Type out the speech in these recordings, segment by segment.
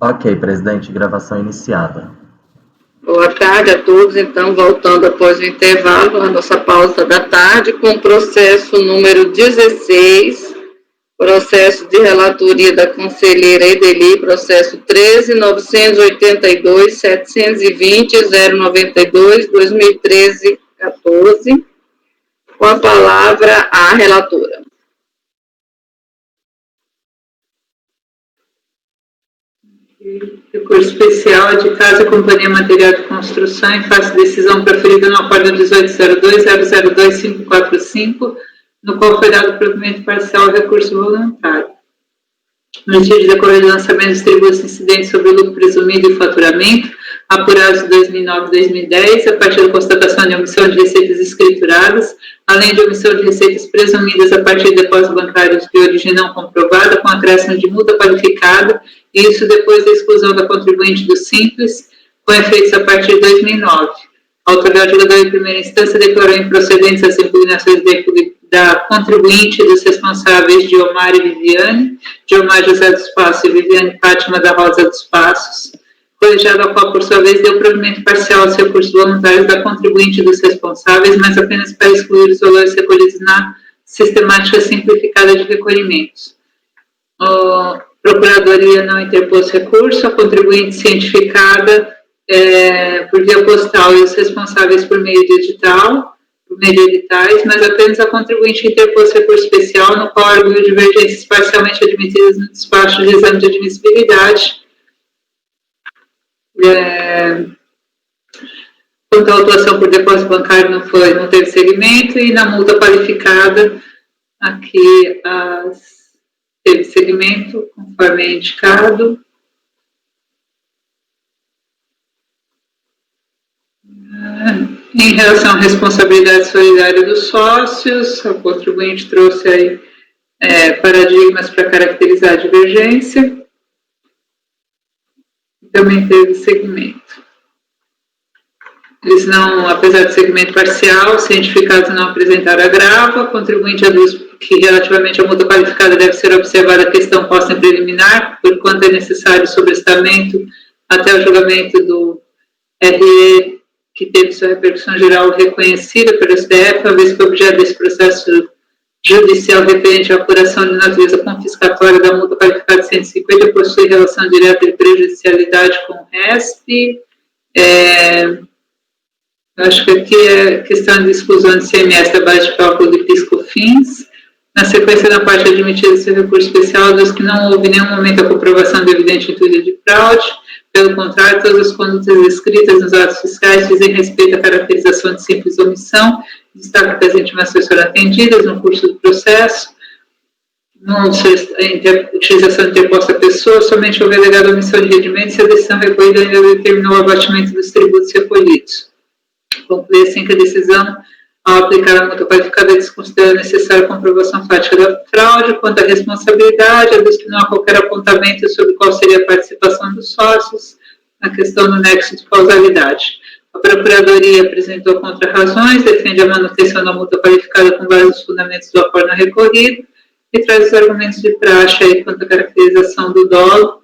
Ok, presidente, gravação iniciada. Boa tarde a todos. Então, voltando após o intervalo, a nossa pausa da tarde, com o processo número 16, processo de relatoria da conselheira Edeli, processo 13.982.720.092.2013-14. Com a palavra a relatora. Recurso especial de Casa e Companhia Material de Construção em face de decisão proferida no acordo 1802.002.545, no qual foi dado provimento parcial ao recurso voluntário. No dia de decorrer do lançamento dos tributos incidentes sobre o lucro presumido e faturamento, apurados de 2009 e 2010, a partir da constatação de omissão de receitas escrituradas, além de omissão de receitas presumidas a partir de depósitos bancários de origem não comprovada, com acréscimo de multa qualificada, e isso depois da exclusão da contribuinte do Simples, com efeitos a partir de 2009. A autoridade julgadora em primeira instância declarou improcedentes as impugnações da contribuinte e dos responsáveis Diomar e Viviane, Diomar José dos Passos e Viviane Fátima da Rosa dos Passos, colegiado ao qual, por sua vez, deu provimento parcial aos recursos voluntários da contribuinte e dos responsáveis, mas apenas para excluir os valores recolhidos na sistemática simplificada de recolhimentos. A Procuradoria não interpôs recurso, a contribuinte cientificada por via postal e os responsáveis por meio de edital, por meio de editais, mas apenas a contribuinte interpôs recurso especial, no qual arguiu divergências parcialmente admitidas no despacho de exame de admissibilidade. Quanto à autuação por depósito bancário não teve segmento, e na multa qualificada, aqui teve segmento, conforme é indicado. Em relação à responsabilidade solidária dos sócios, a contribuinte trouxe aí paradigmas para caracterizar a divergência. Também teve segmento. Eles não, apesar do segmento parcial, cientificados não apresentaram agravo, a contribuinte aduz que relativamente à multa qualificada deve ser observada a questão posta em preliminar, por quanto é necessário sobrestamento até o julgamento do RE, que teve sua repercussão geral reconhecida pelo STF, uma vez que o objeto desse processo judicial referente à apuração de natureza confiscatória da multa qualificada de 150 possui relação direta de prejudicialidade com o RESP. Acho que aqui é questão de exclusão de CMS da base de cálculo de PIS/COFINS. Na sequência da parte admitida seu recurso especial, diz que não houve em nenhum momento a comprovação de evidente intuito de fraude. Pelo contrário, todas as condutas escritas nos atos fiscais dizem respeito à caracterização de simples omissão, destaque que as intimações foram atendidas no curso do processo, não utilização de interposta pessoa, somente houve alegada omissão de rendimentos e a decisão recolhida ainda determinou o abatimento dos tributos recolhidos. Conclui assim que a decisão, ao aplicar a multa qualificada, desconsidera necessária a comprovação fática da fraude. Quanto à responsabilidade, aduz que não há qualquer apontamento sobre qual seria a participação dos sócios na questão do nexo de causalidade. A Procuradoria apresentou contra-razões, defende a manutenção da multa qualificada com base nos fundamentos do acordo recorrido e traz os argumentos de praxe aí quanto à caracterização do dolo,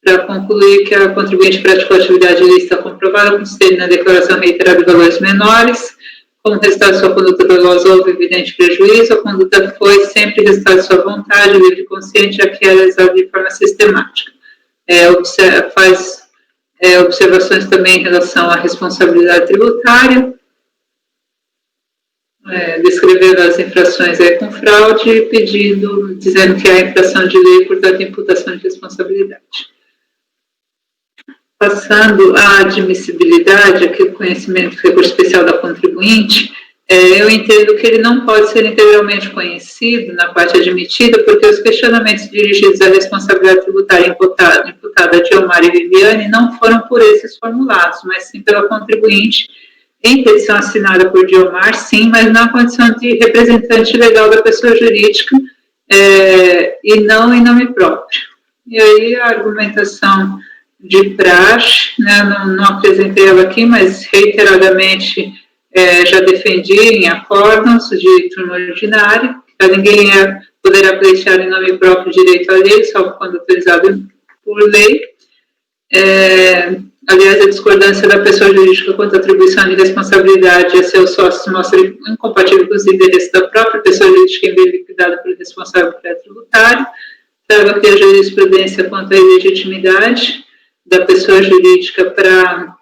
para concluir que a contribuinte praticou atividade ilícita comprovada, consistente na declaração reiterada de valores menores. Como resultado de sua conduta dolosa, houve evidente prejuízo. A conduta foi sempre resultado de sua vontade, livre e consciente, já que é realizada de forma sistemática. Faz observações também em relação à responsabilidade tributária, descrevendo as infrações com fraude, dizendo que há infração de lei, portanto, imputação de responsabilidade. Passando à admissibilidade, aqui o conhecimento do recurso especial da contribuinte, eu entendo que ele não pode ser integralmente conhecido na parte admitida, porque os questionamentos dirigidos à responsabilidade tributária imputada a Diomar e Viviane não foram por esses formulados, mas sim pela contribuinte, em petição assinada por Diomar, sim, mas na condição de representante legal da pessoa jurídica e não em nome próprio. E aí a argumentação de praxe, né, não apresentei ela aqui, mas reiteradamente já defendi em acórdãos de turma ordinária, que ninguém poderá pleitear em nome próprio direito alheio, salvo quando autorizado por lei, Aliás, a discordância da pessoa jurídica quanto à atribuição de responsabilidade a seus sócios mostra incompatível com os interesses da própria pessoa jurídica em bem liquidada pelo responsável pré-tributário. Trago aqui a jurisprudência quanto à ilegitimidade da pessoa jurídica para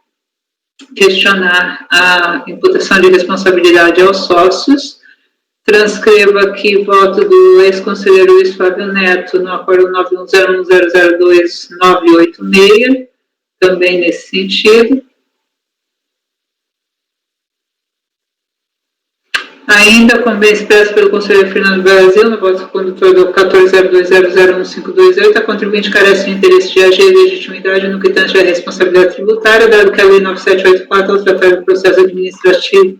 questionar a imputação de responsabilidade aos sócios. Transcrevo aqui o voto do ex-conselheiro Luiz Flávio Neto no acordo 9101002986, também nesse sentido. Ainda, como bem expresso pelo conselheiro Fernando Brasil, no voto condutor do 14.02001528, a contribuinte carece de interesse de agir legitimidade no que tange à responsabilidade tributária, dado que a Lei 9784, ao tratar do processo administrativo,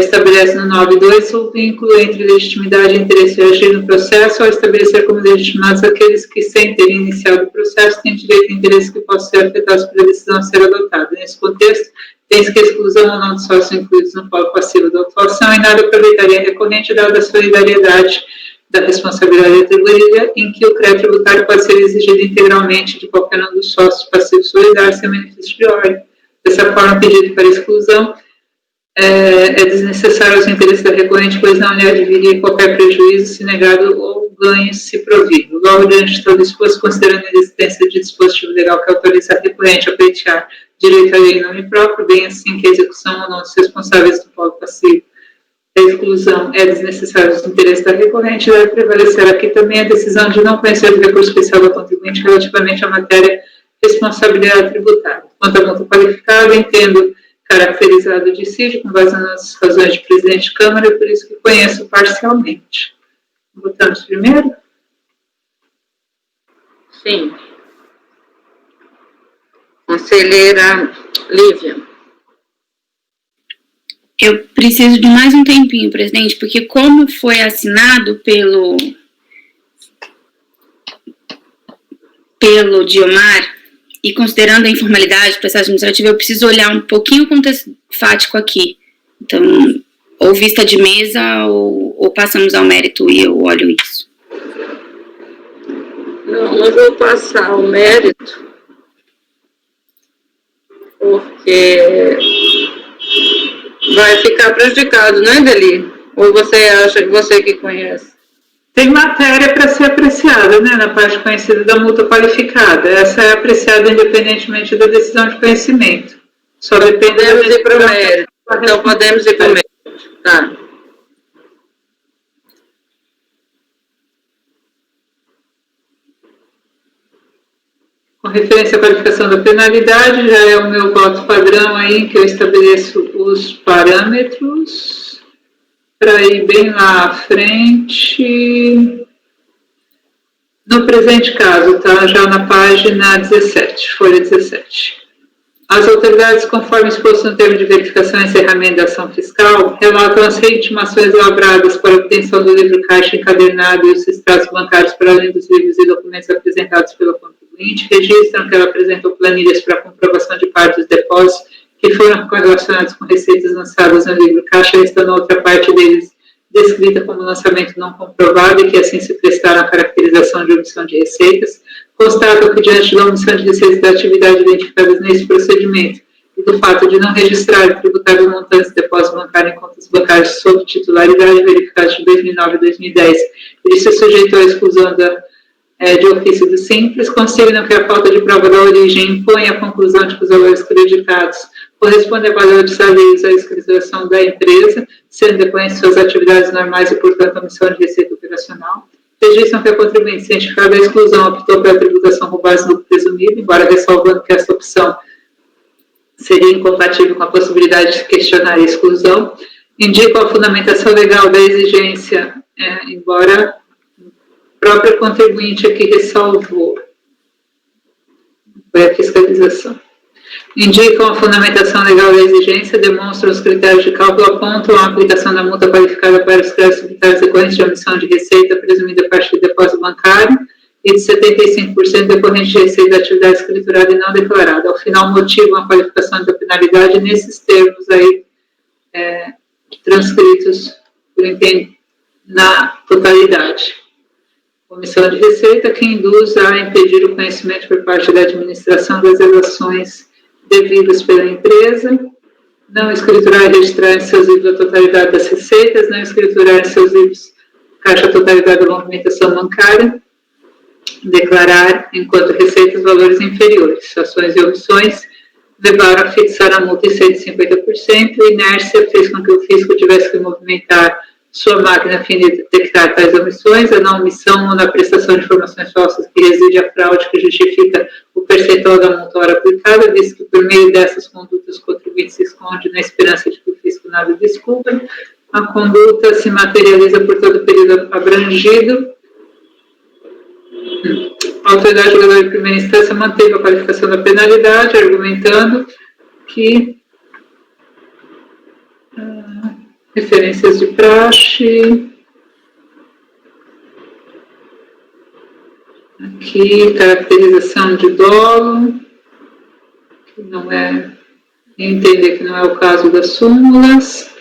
estabelece no 9.2 o vínculo entre legitimidade e interesse de agir no processo, ao estabelecer como legitimados aqueles que, sem terem iniciado o processo, têm direito a interesse que possam ser afetados pela decisão a ser adotada. Nesse contexto, tem-se que a exclusão ou não de sócios incluídos no polo passivo da autuação e nada aproveitaria recorrente, dada a solidariedade da responsabilidade atribuída, em que o crédito tributário pode ser exigido integralmente de qualquer um dos sócios passivos solidários sem benefício de ordem. Dessa forma, o pedido para exclusão é desnecessário aos interesses da recorrente, pois não lhe adviria qualquer prejuízo se negado ou ganho se provido. Logo, diante de todo exposto, considerando a existência de dispositivo legal que autoriza a recorrente a pleitear direito à lei em nome próprio, bem assim que a execução ou não dos responsáveis do polo passivo da exclusão é desnecessária aos interesses da recorrente, deve prevalecer aqui também a decisão de não conhecer o recurso especial do contribuinte relativamente à matéria responsabilidade tributária. Quanto à multa qualificada, entendo caracterizado de dissídio com base nas razões de presidente de Câmara, por isso que conheço parcialmente. Votamos primeiro? Sim. Conselheira Lívia. Eu preciso de mais um tempinho, presidente, porque como foi assinado pelo Diomar, e considerando a informalidade do processo administrativo, eu preciso olhar um pouquinho o contexto fático aqui. Então, ou vista de mesa, ou passamos ao mérito e eu olho isso. Não, eu vou passar ao mérito, porque vai ficar prejudicado, né, Deli? Ou você acha que você que conhece? Tem matéria para ser apreciada, né, na parte conhecida da multa qualificada. Essa é apreciada independentemente da decisão de conhecimento. Só depende podemos ir para o mérito. Então, podemos ir para o mérito. Tá. Com referência à qualificação da penalidade, já é o meu voto padrão aí, em que eu estabeleço os parâmetros. Para ir bem lá à frente, no presente caso, tá? Já na página 17, folha 17. As autoridades, conforme exposto no termo de verificação e encerramento da ação fiscal, relatam as reitimações elaboradas para a obtenção do livro caixa encadernado e os extratos bancários para além dos livros e documentos apresentados pela contribuinte, registram que ela apresentou planilhas para comprovação de parte dos depósitos que foram correlacionados com receitas lançadas no livro caixa, estando outra parte deles descrita como lançamento não comprovado e que assim se prestaram à caracterização de omissão de receitas, constatam que diante da omissão de receitas da atividade identificadas nesse procedimento e do fato de não registrar e tributar os montantes de depósito bancário em contas bancárias sob titularidade verificados de 2009 e 2010, ele se sujeitou à exclusão de ofício do Simples, consideram que a falta de prova da origem impõe a conclusão de que os valores creditados correspondem a valores alheios à escrituração da empresa, sendo decorrentes de suas atividades normais e, portanto, omissão de receita operacional. Registram que a contribuinte cientificada da exclusão optou pela tributação com base no presumido, embora ressalvando que essa opção seria incompatível com a possibilidade de questionar a exclusão. Indicam a fundamentação legal da exigência, embora a própria contribuinte aqui ressalvou. Foi a fiscalização. Indicam a fundamentação legal da exigência, demonstram os critérios de cálculo, apontam a aplicação da multa qualificada para os créditos tributários decorrentes de omissão de receita presumida a partir do depósito bancário e de 75% decorrente de receita da atividade escriturada e não declarada. Ao final, motivam a qualificação da penalidade nesses termos aí transcritos por na totalidade. omissão de receita que induz a impedir o conhecimento por parte da administração das relações devidas pela empresa, não escriturar e registrar em seus livros a totalidade das receitas, não escriturar em seus livros caixa a totalidade da movimentação bancária, declarar enquanto receitas valores inferiores. Ações e omissões levaram a fixar a multa em 150%, e inércia fez com que o fisco tivesse que movimentar sua máquina a fim de detectar tais omissões. A não omissão ou na prestação de informações falsas que reside a fraude que justifica o percentual da multa hora aplicada, visto que por meio dessas condutas o contribuinte se esconde na esperança de que o fisco nada descubra. A conduta se materializa por todo o período abrangido. A autoridade julgadora de primeira instância manteve a qualificação da penalidade, argumentando que referências de praxe, aqui, caracterização de dolo, que não é, entender que não é o caso das súmulas.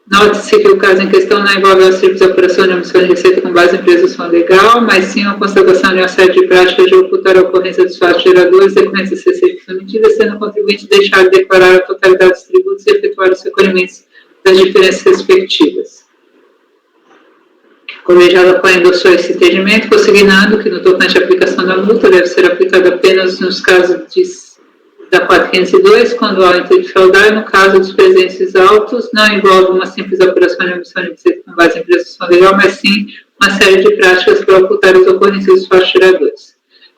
Note-se que o caso em questão não envolve a simples apuração de omissão de receita com base em presunção legal, mas sim a constatação de uma série de práticas de ocultar a ocorrência dos fatos geradores decorrentes das receitas emitidas, sendo o contribuinte deixar de declarar a totalidade dos tributos e efetuar os recolhimentos das diferenças respectivas. O colegiado endossou esse entendimento, consignando que, no tocante à aplicação da multa, deve ser aplicada apenas nos casos da 402, quando há intuito de fraudar, e no caso dos presentes autos, não envolve uma simples apuração de omissão de receita com base em presunção legal, mas sim uma série de práticas para ocultar as ocorrências dos fatos geradores.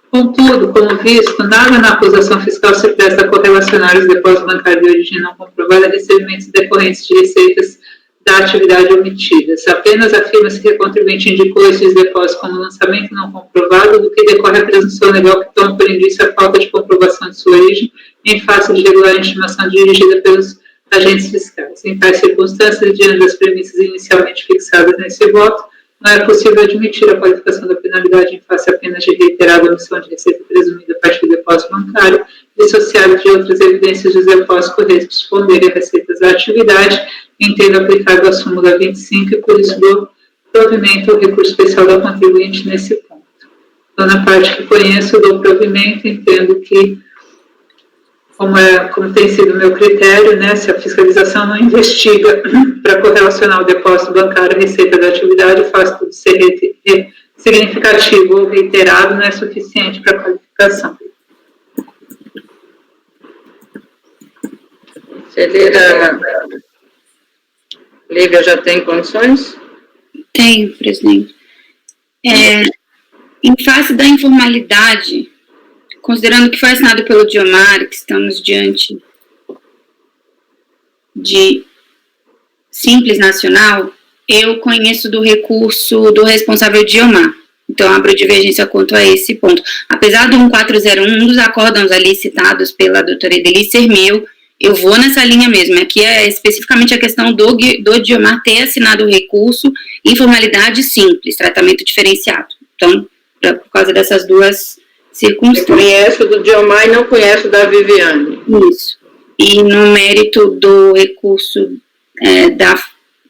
Contudo, como visto, nada na acusação fiscal se presta a correlacionar os depósitos bancários de origem não comprovada a recebimentos decorrentes de receitas da atividade omitidas. Apenas afirma-se que o contribuinte indicou esses depósitos como lançamento não comprovado, do que decorre a presunção legal que toma por indício a falta de comprovação de sua origem em face de regular estimação dirigida pelos agentes fiscais. Em tais circunstâncias, diante das premissas inicialmente fixadas nesse voto, não é possível admitir a qualificação da penalidade em face apenas de reiterada omissão de receita presumida a partir do depósito bancário, dissociado de outras evidências dos depósitos corresponderem a receitas da atividade, entendo aplicado a súmula 25 e por isso dou provimento ao recurso especial da contribuinte nesse ponto. Então, na parte que conheço, dou provimento, entendo que, como tem sido o meu critério, né, se a fiscalização não investiga para correlacionar o depósito bancário à receita da atividade, o fato de ser significativo ou reiterado não é suficiente para a qualificação. Conselheira Lívia, já tem condições? Tenho, presidente. Em face da informalidade, considerando que foi assinado pelo Diomar, que estamos diante de Simples Nacional, eu conheço do recurso do responsável Diomar. Então, abro divergência quanto a esse ponto. Apesar do 1401, um dos acórdãos ali citados pela doutora Edeli ser meu, eu vou nessa linha mesmo. Aqui é especificamente a questão do Diomar ter assinado o recurso, informalidade simples, tratamento diferenciado. Então, por causa dessas duas circunstâncias. Eu conheço do Diomar e não conheço da Viviane. Isso. E no mérito do recurso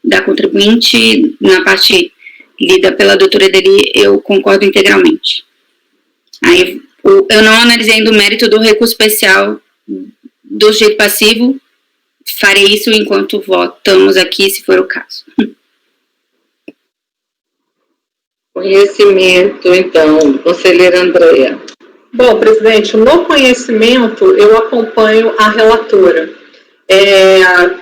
da contribuinte, na parte lida pela doutora Edeli, eu concordo integralmente. Aí, eu não analisei do mérito do recurso especial do sujeito passivo, farei isso enquanto votamos aqui, se for o caso. Conhecimento, então, conselheira Andréa. Bom, presidente, no conhecimento, eu acompanho a relatora.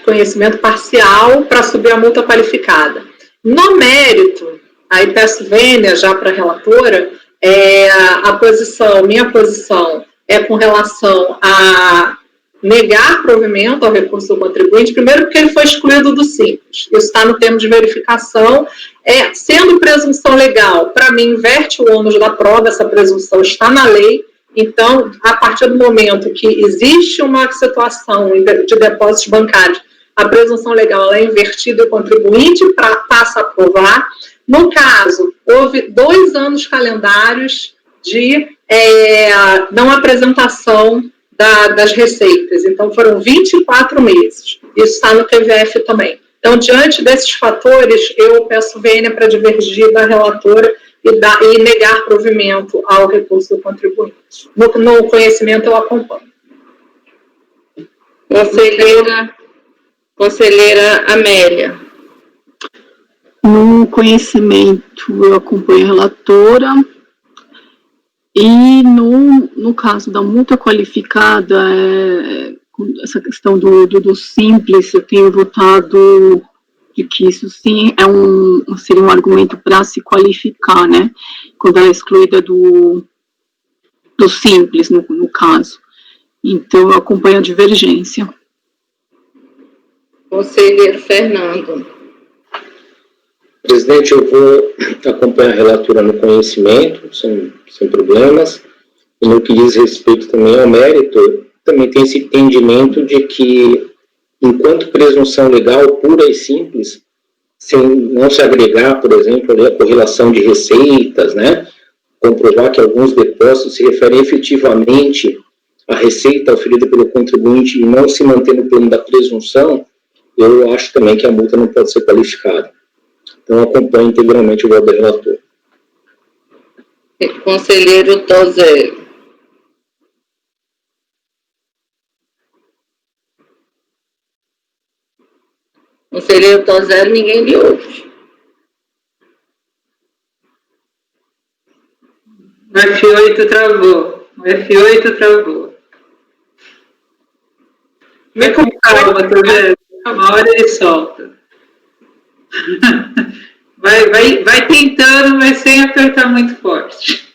Conhecimento parcial para subir a multa qualificada. No mérito, aí peço vênia já para a relatora, minha posição é com relação a negar provimento ao recurso do contribuinte, primeiro porque ele foi excluído do Simples. Isso está no termo de verificação. Sendo presunção legal, para mim, inverte o ônus da prova, essa presunção está na lei. Então, a partir do momento que existe uma situação de depósitos bancários, a presunção legal é invertida e o contribuinte passa a provar. No caso, houve 2 anos calendários de não apresentação das receitas. Então, foram 24 meses. Isso está no TVF também. Então, diante desses fatores, eu peço vênia para divergir da relatora e negar provimento ao recurso do contribuinte. No conhecimento eu acompanho. Conselheira Amélia. No conhecimento eu acompanho a relatora. E no caso da multa qualificada, essa questão do simples, eu tenho votado de que isso sim seria um argumento para se qualificar, né? Quando ela é excluída do simples, no caso. Então, eu acompanho a divergência. Conselheiro Fernando. Presidente, eu vou acompanhar a relatora no conhecimento, sem problemas, e no que diz respeito também ao mérito, também tem esse entendimento de que, enquanto presunção legal pura e simples, sem não se agregar, por exemplo, a correlação de receitas, né, comprovar que alguns depósitos se referem efetivamente à receita oferida pelo contribuinte e não se manter no plano da presunção, eu acho também que a multa não pode ser qualificada. Então, acompanho integralmente o voto da relatora. Conselheiro Tozelli. Conselheiro Tozelli, ninguém lhe ouve. O F8 travou. Vai com calma, Tozelli. Uma hora ele solta. Vai tentando, mas sem apertar muito forte.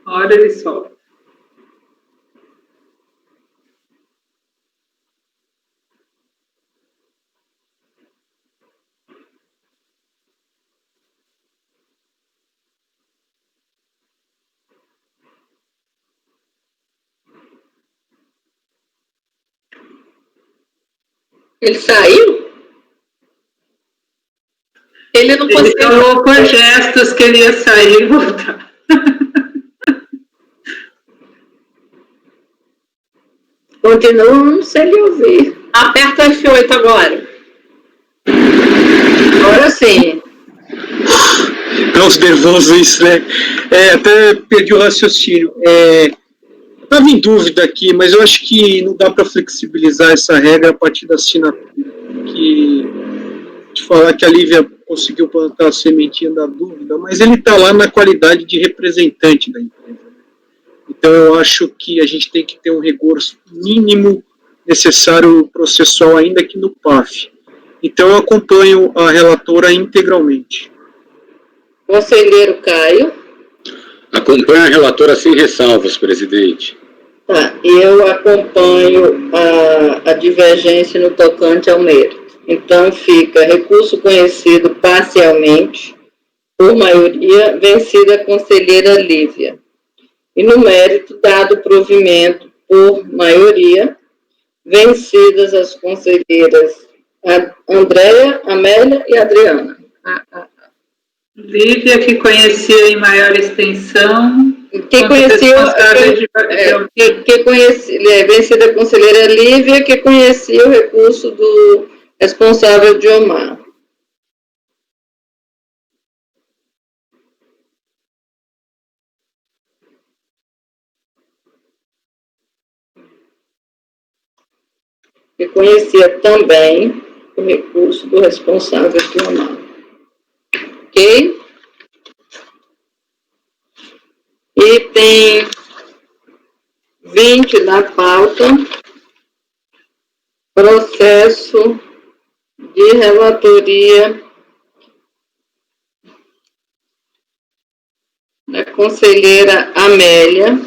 Uma hora ele solta. Ele saiu? Ele não conseguiu. Ele falou por gestos que ele ia sair e voltar. Continuam sem lhe ouvir. Aperta F8 agora. Agora sim. Nossa, nervoso isso, né? Até perdi o raciocínio. Estava em dúvida aqui, mas eu acho que não dá para flexibilizar essa regra a partir da assinatura. De falar que a Lívia conseguiu plantar a sementinha da dúvida, mas ele está lá na qualidade de representante da empresa. Então, eu acho que a gente tem que ter um rigor mínimo necessário processual, ainda que no PAF. Então, eu acompanho a relatora integralmente. Conselheiro Caio. Acompanho a relatora sem ressalvas, presidente. Tá, eu acompanho a divergência no tocante ao mérito. Então, fica recurso conhecido parcialmente, por maioria, vencida a conselheira Lívia. E no mérito, dado provimento por maioria, vencidas as conselheiras Andréia, Amélia e Adriana. Lívia, que conhecia em maior extensão. Que conhecia, vencida a conselheira Lívia, que conhecia o recurso do responsável de Omar. Que conhecia também o recurso do responsável de Omar. Ok? Item 20 da pauta, processo de relatoria da conselheira Amélia,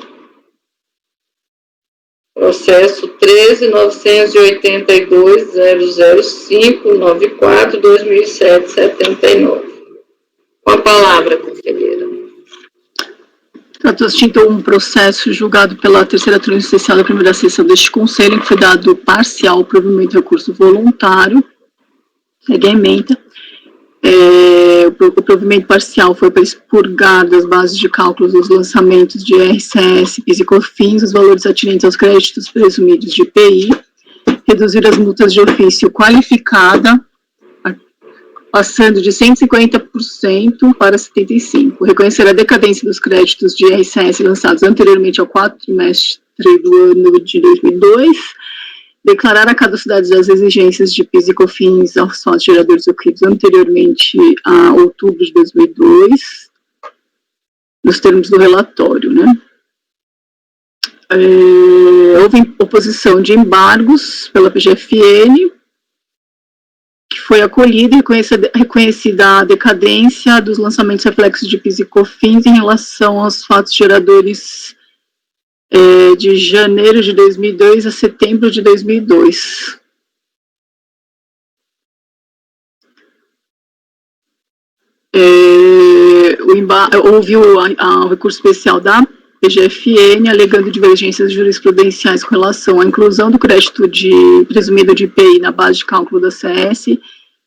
processo 13.982.005.94/2007/79. Com a palavra, conselheira. Trata-se de um processo julgado pela terceira turma especial da primeira sessão deste Conselho, que foi dado parcial provimento de recurso voluntário, segue a emenda. O provimento parcial foi para expurgar das bases de cálculos dos lançamentos de RCS, PIS e COFINS, os valores atinentes aos créditos presumidos de IPI, reduzir as multas de ofício qualificada, passando de 150% para 75%. Reconhecer a decadência dos créditos de IRCS lançados anteriormente ao quarto trimestre do ano de 2002, declarar a caducidade das exigências de PIS e COFINS aos fatos geradores ocorridos anteriormente a outubro de 2002, nos termos do relatório, né? Houve oposição de embargos pela PGFN, que foi acolhida e reconhecida a decadência dos lançamentos reflexos de PIS e COFINS em relação aos fatos geradores de janeiro de 2002 a setembro de 2002. Houve o recurso especial da PGFN, alegando divergências jurisprudenciais com relação à inclusão do crédito presumido de IPI na base de cálculo da CS,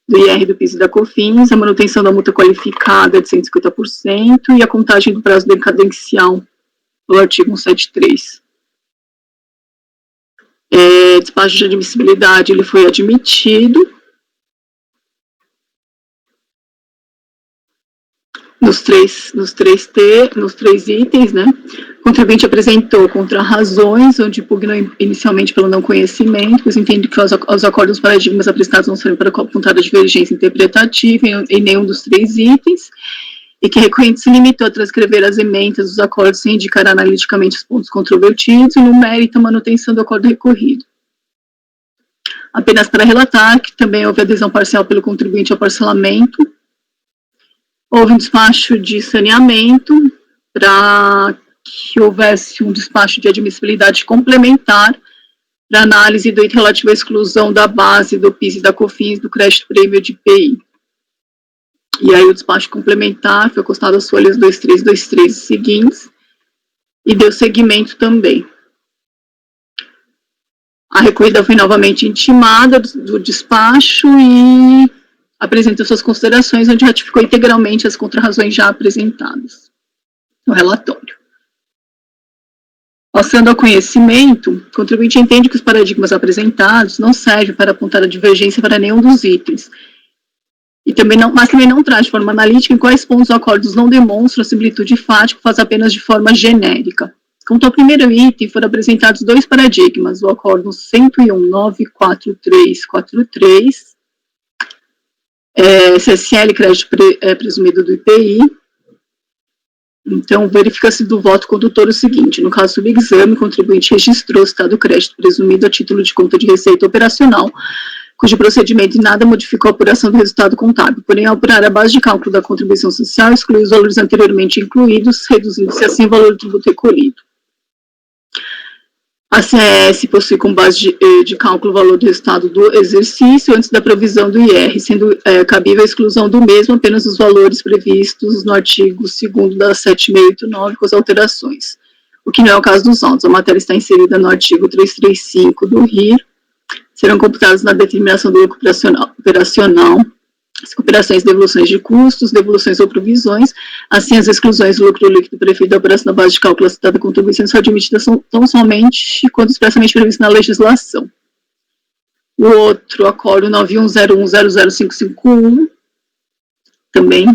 do IR, do PIS e da COFINS, a manutenção da multa qualificada de 150% e a contagem do prazo decadencial do artigo 173. Despacho de admissibilidade, ele foi admitido. Nos três itens, né? O contribuinte apresentou contrarrazões, onde pugnou inicialmente pelo não conhecimento, pois entende que os acordos paradigmas apresentados não servem para apontar a divergência interpretativa em nenhum dos 3 itens, e que recorrente se limitou a transcrever as emendas dos acordos sem indicar analiticamente os pontos controvertidos, e no mérito a manutenção do acordo recorrido. Apenas para relatar que também houve adesão parcial pelo contribuinte ao parcelamento. Houve um despacho de saneamento para que houvesse um despacho de admissibilidade complementar para análise do item relativo à exclusão da base do PIS e da COFINS do crédito prêmio de IPI. E aí o despacho complementar foi acostado às folhas 2323 seguintes e deu seguimento também. A recorrida foi novamente intimada do despacho e apresentou suas considerações, onde ratificou integralmente as contrarrazões já apresentadas no relatório. Passando ao conhecimento, o contribuinte entende que os paradigmas apresentados não servem para apontar a divergência para nenhum dos itens, mas também não traz de forma analítica em quais pontos os acordos não demonstram a similitude fática, faz apenas de forma genérica. Quanto ao primeiro item, foram apresentados 2 paradigmas, o acórdão 101.94343, CSL, crédito presumido do IPI. Então, verifica-se do voto condutor o seguinte: no caso do subexame, o contribuinte registrou o estado crédito presumido a título de conta de receita operacional, cujo procedimento em nada modificou a apuração do resultado contábil, porém, ao apurar a base de cálculo da contribuição social, excluiu os valores anteriormente incluídos, reduzindo-se assim o valor do tributo recolhido. A CES possui como base de cálculo o valor do resultado do exercício antes da provisão do IR, sendo cabível a exclusão do mesmo apenas dos valores previstos no artigo 2º da 7689 com as alterações, o que não é o caso dos autos. A matéria está inserida no artigo 335 do RIR, serão computados na determinação do lucro operacional as recuperações, devoluções de custos, devoluções ou provisões, assim as exclusões do lucro líquido preferido da operação na base de cálculo da citada contribuição são admitidas tão somente quando expressamente previsto na legislação. O outro, acórdão 9101000551, também,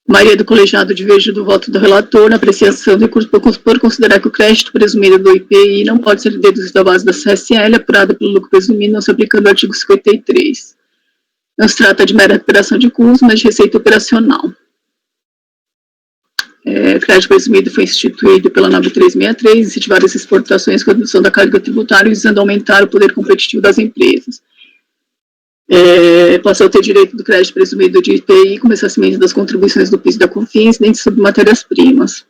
maioria do colegiado diverge do voto do relator na apreciação do recurso por considerar que o crédito presumido do IPI não pode ser deduzido da base da CSL, apurada pelo lucro presumido, não se aplicando o artigo 53. Não se trata de mera recuperação de custos, mas de receita operacional. O crédito presumido foi instituído pela 9363, incentivar as exportações com a redução da carga tributária, visando aumentar o poder competitivo das empresas. Passou a ter direito do crédito presumido de IPI, com ressarcimento das contribuições do PIS e da COFINS, nem sobre matérias-primas,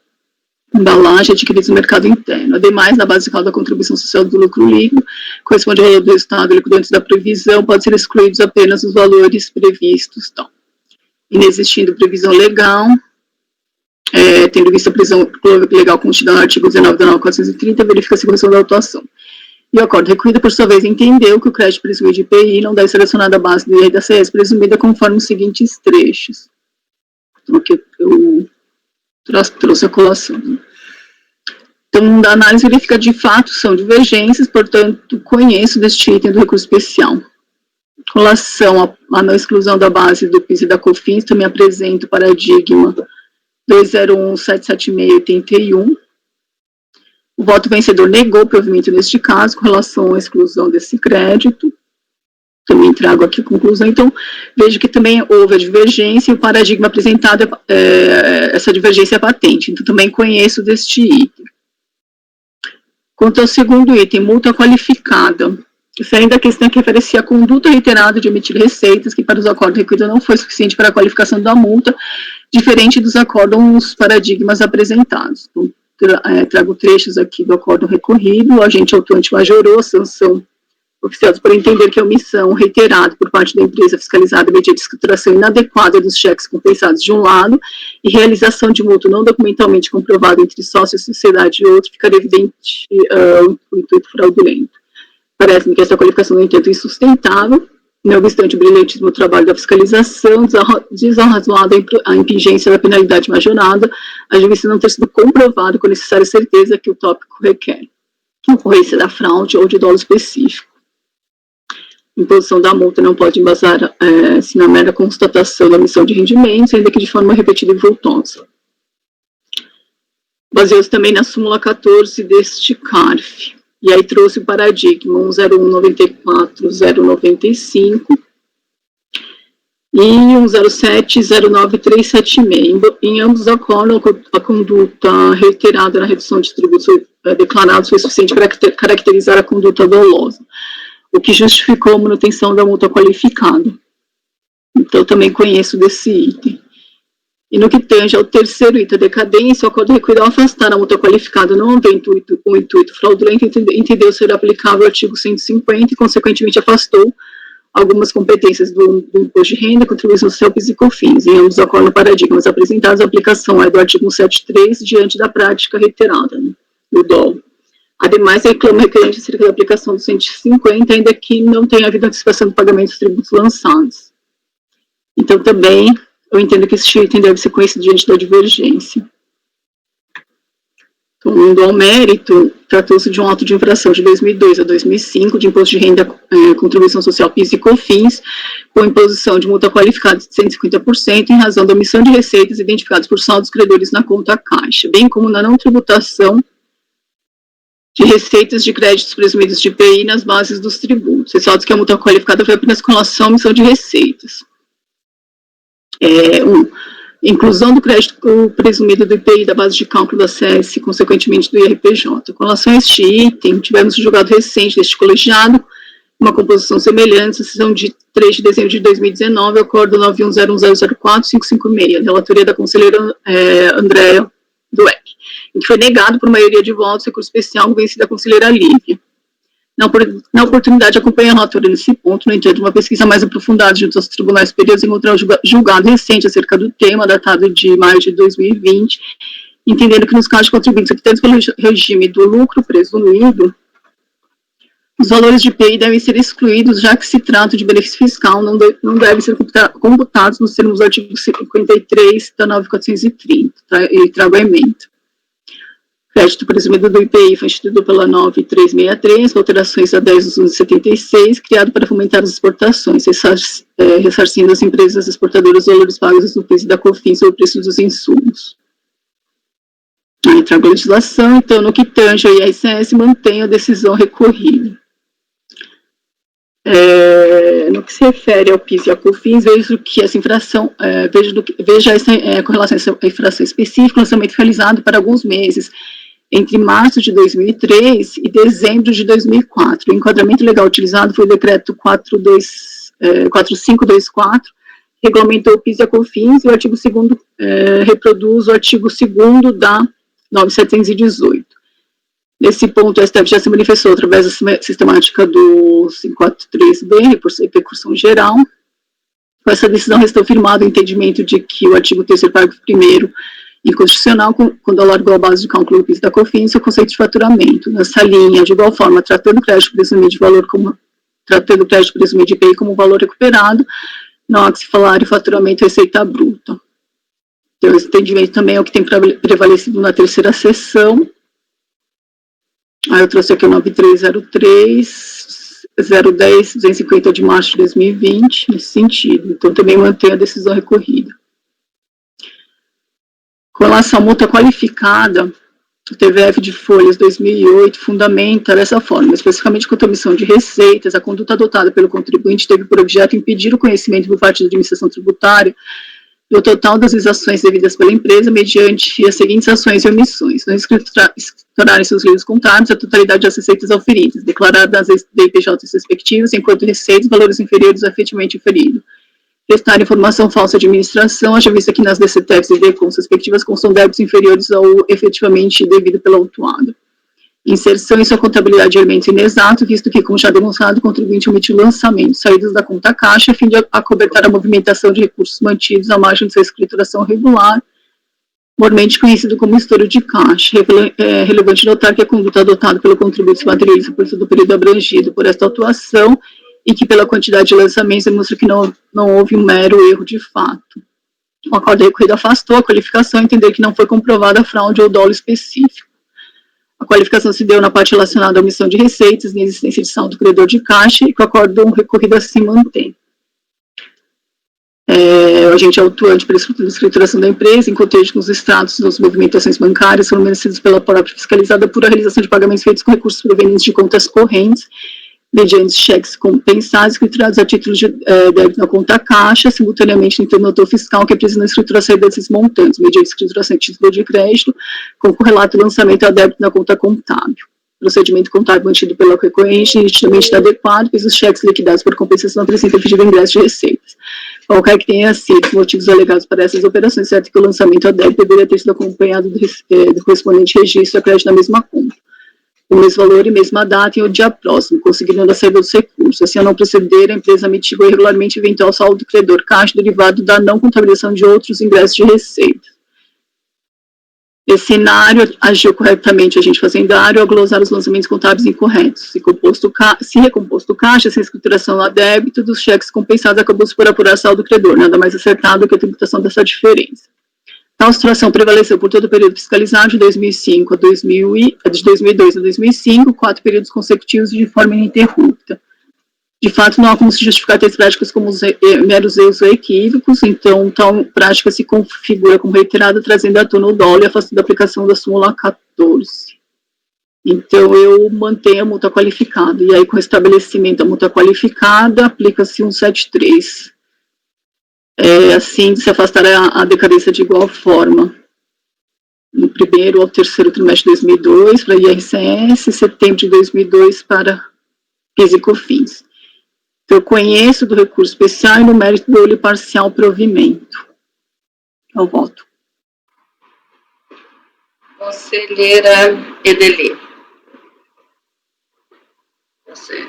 embalagem adquiridos no mercado interno. Ademais, na base de cálculo da contribuição social do lucro líquido, corresponde ao valor do resultado líquido antes da previsão, pode ser excluídos apenas os valores previstos. Então, inexistindo previsão legal, tendo vista a previsão legal contida no artigo 19 da 9430, verifica-se a correção da autuação. E o acordo recorrido, por sua vez, entendeu que o crédito presumido de IPI não deve ser relacionado à base do IR da CS presumida conforme os seguintes trechos. Então, aqui eu trouxe a colação. Então, da análise verifica de fato são divergências, portanto, conheço deste item do recurso especial. Com relação à não exclusão da base do PIS e da COFINS, também apresento o paradigma 201.77681. O voto vencedor negou o provimento neste caso, com relação à exclusão desse crédito. Também trago aqui a conclusão. Então, vejo que também houve a divergência e o paradigma apresentado, essa divergência é patente. Então, também conheço deste item. Quanto ao segundo item, multa qualificada. Isso ainda a questão que refere-se à conduta reiterada de emitir receitas, que para os acordos requeridos não foi suficiente para a qualificação da multa, diferente dos acordos paradigmas apresentados. Então, trago trechos aqui do acordo recorrido. O agente autuante majorou a sanção oficial por entender que a omissão reiterada por parte da empresa fiscalizada mediante escrituração inadequada dos cheques compensados de um lado e realização de mútuo não documentalmente comprovado entre sócio, sociedade e outro, ficaria evidente o intuito fraudulento. Parece-me que essa qualificação, no entanto, é insustentável, não obstante o brilhantismo trabalho da fiscalização, desarrazoada a impingência da penalidade majorada, a justiça não ter sido comprovado com necessária certeza que o tópico requer ocorrência da fraude ou de dolo específico. A imposição da multa não pode embasar-se na mera constatação da omissão de rendimentos, ainda que de forma repetida e vultosa. Baseou-se também na súmula 14 deste CARF. E aí trouxe o paradigma 101.94.095 e 107.09376. Em ambos acordam a conduta reiterada na redução de tributos declarados foi suficiente para caracterizar a conduta dolosa, o que justificou a manutenção da multa qualificada. Então, também conheço desse item. E no que tange ao terceiro item, a decadência, o acordo requerido ao afastar a multa qualificada não havendo o intuito fraudulento, entendeu ser aplicável o artigo 150 e, consequentemente, afastou algumas competências do imposto de renda, contribuição social, PIS e COFINS. Em ambos acordam paradigmas apresentados, a aplicação é do artigo 173, diante da prática reiterada, né, do dolo. Ademais, reclama requerente acerca da aplicação do 150, ainda que não tenha havido antecipação do pagamento dos tributos lançados. Então, também, eu entendo que este item deve ser conhecido diante da divergência. Então, indo ao mérito, tratou-se de um auto de infração de 2002 a 2005, de imposto de renda, contribuição social, PIS e COFINS, com imposição de multa qualificada de 150%, em razão da omissão de receitas identificadas por saldos credores na conta caixa, bem como na não tributação de receitas de créditos presumidos de IPI nas bases dos tributos. Ressalto que a multa qualificada foi apenas com relação à omissão de receitas. Inclusão do crédito presumido do IPI da base de cálculo da CS, consequentemente do IRPJ. Com relação a este item, tivemos um julgado recente deste colegiado, uma composição semelhante, a sessão de 3 de dezembro de 2019, acordo 910004-556, relatoria da conselheira Andréa Dueck, em que foi negado por maioria de votos recurso especial vencido da conselheira Lívia. Na oportunidade, acompanhei a relatora nesse ponto, no entanto, uma pesquisa mais aprofundada junto aos tribunais superiores encontrou um julgado recente acerca do tema, datado de maio de 2020, entendendo que nos casos de contribuintes optantes pelo regime do lucro presumido, os valores de IPI devem ser excluídos, já que se trata de benefício fiscal, não devem ser computados nos termos do artigo 53 da 9430, e trago a emenda. Crédito presumido do IPI foi instituído pela 9363, alterações a 10 de 76, criado para fomentar as exportações, ressarcindo as empresas exportadoras os valores pagos do PIS e da COFINS sobre o preço dos insumos. Aí trago a legislação, então, no que tange ao ISS, mantenho a decisão recorrida. No que se refere ao PIS e à COFINS, vejo que essa infração, com relação a essa infração específica, o lançamento realizado para alguns meses, entre março de 2003 e dezembro de 2004. O enquadramento legal utilizado foi o decreto 4524, que regulamentou o PIS e a COFINS, e o artigo 2º reproduz o artigo 2º da 9718. Nesse ponto, o STF já se manifestou através da sistemática do 543B, repercussão geral. Com essa decisão, restou firmado o entendimento de que o artigo 3º, parágrafo 1º, inconstitucional, quando alargou a base de cálculo do PIS da COFINS, o conceito de faturamento. Nessa linha, de igual forma, tratando o crédito presumido de valor como tratando o crédito presumido de IPI como valor recuperado, não há que se falar em faturamento e receita bruta. Então, esse entendimento também é o que tem prevalecido na terceira sessão. Aí eu trouxe aqui o 9303, 010-250 de março de 2020, nesse sentido. Então, também mantém a decisão recorrida. Com relação à multa qualificada, o TVF de folhas 2008 fundamenta dessa forma, especificamente quanto à omissão de receitas, a conduta adotada pelo contribuinte teve por objeto impedir o conhecimento por parte da administração tributária do total das exações devidas pela empresa mediante as seguintes ações e omissões: não escriturar em seus livros contábeis a totalidade das receitas auferidas, declarar nas DPJs respectivas enquanto receitas valores inferiores ao efetivamente inferido, prestar informação falsa à administração, haja vista que nas DCTEPs e DECONs respectivas constam débitos inferiores ao efetivamente devido pelo autuado. Inserção em sua contabilidade de elementos inexatos, visto que, como já demonstrado, o contribuinte omitiu lançamento, saídas da conta caixa, a fim de acobertar a movimentação de recursos mantidos à margem de sua escrituração regular, mormente conhecido como estouro de caixa. É relevante notar que a conduta adotada pelo contribuinte se materializa por todo o período abrangido por esta atuação e que, pela quantidade de lançamentos, demonstra que não houve um mero erro de fato. O acordo recorrido afastou a qualificação, entender que não foi comprovada fraude ou dolo específico. A qualificação se deu na parte relacionada à omissão de receitas, na existência de saldo credor de caixa, e que o acordo recorrido assim mantém. O agente autuante pela escrituração da empresa, em cotejo com os extratos das movimentações bancárias, foram merecidos pela própria fiscalizada por a realização de pagamentos feitos com recursos provenientes de contas correntes, mediante cheques compensados, escriturados a título de débito na conta caixa, simultaneamente no internotor fiscal que precisa na escritura a saída desses montantes, mediante escrituração de título de crédito, com correlato lançamento a débito na conta contábil. Procedimento contábil mantido pelo recorrente nitidamente adequado, pois os cheques liquidados por compensação apresentam pedido de ingresso de receitas. Qualquer que tenha sido os motivos alegados para essas operações, certo que o lançamento a débito deveria ter sido acompanhado do correspondente registro a crédito na mesma conta, o mesmo valor e mesma data em o dia próximo, conseguindo a saída dos recursos. Assim, ao não proceder, a empresa mitigou irregularmente eventual saldo credor caixa derivado da não contabilização de outros ingressos de receita. Esse cenário agiu corretamente o agente fazendário ao glosar os lançamentos contábeis incorretos. Se recomposto caixa, sem escrituração a débito dos cheques compensados, acabou-se por apurar saldo credor, nada mais acertado que a tributação dessa diferença. Tal situação prevaleceu por todo o período fiscalizado de 2005 de 2002 a 2005, 4 períodos consecutivos de forma ininterrupta. De fato, não há como se justificar tais práticas como meros erros ou equívocos, então tal prática se configura como reiterada, trazendo à tona o dolo e afastando a aplicação da súmula 14. Então, eu mantenho a multa qualificada, e aí com o estabelecimento da multa qualificada, aplica-se 173. Assim, se afastar a decadência de igual forma. No primeiro ao terceiro trimestre de 2002 para IRCS, setembro de 2002 para PIS e COFINS. Então, eu conheço do recurso especial e no mérito do olho parcial provimento. Eu voto. Conselheira Edeli. Você.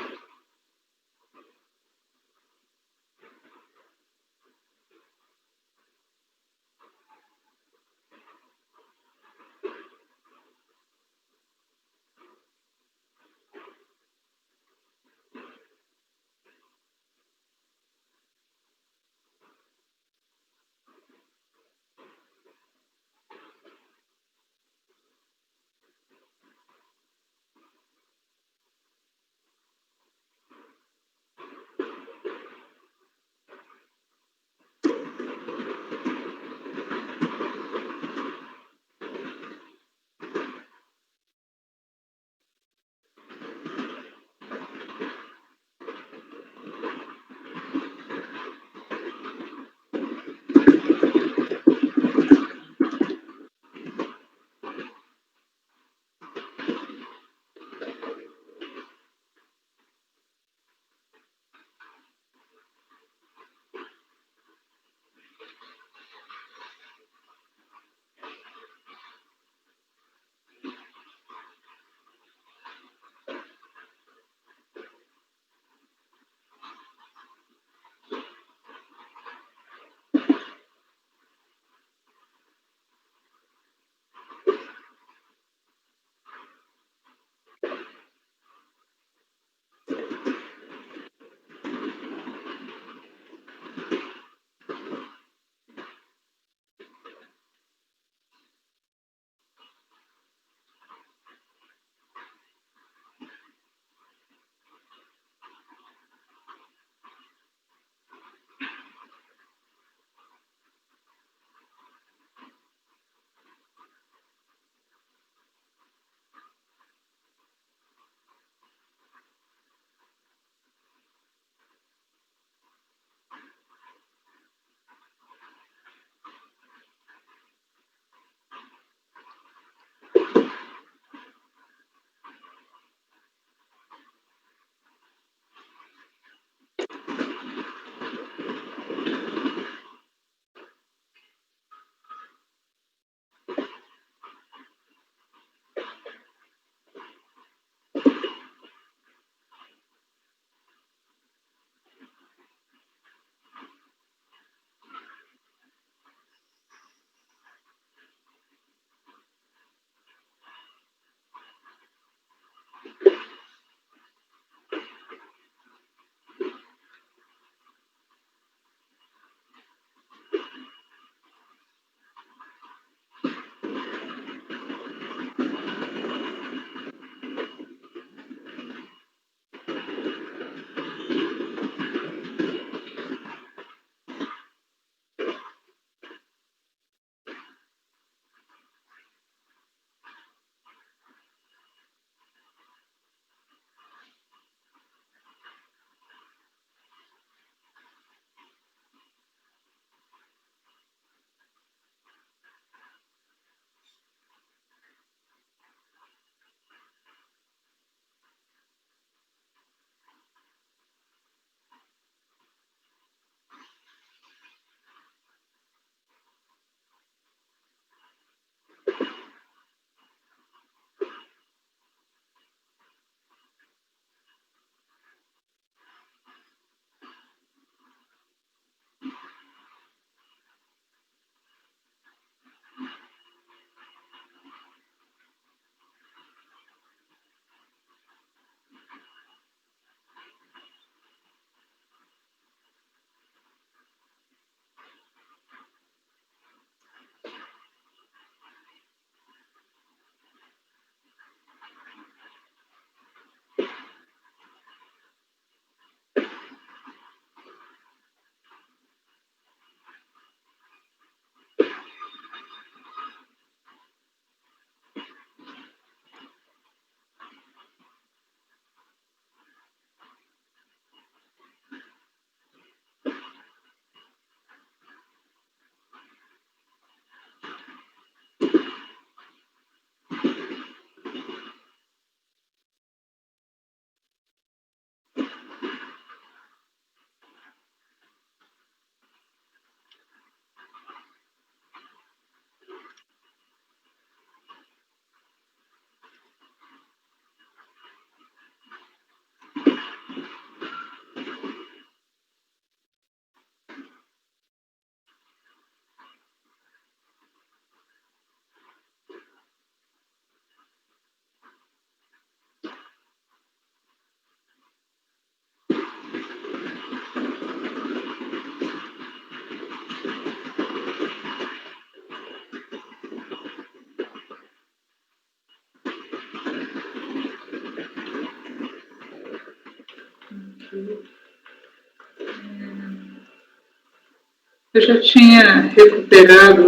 Eu já tinha recuperado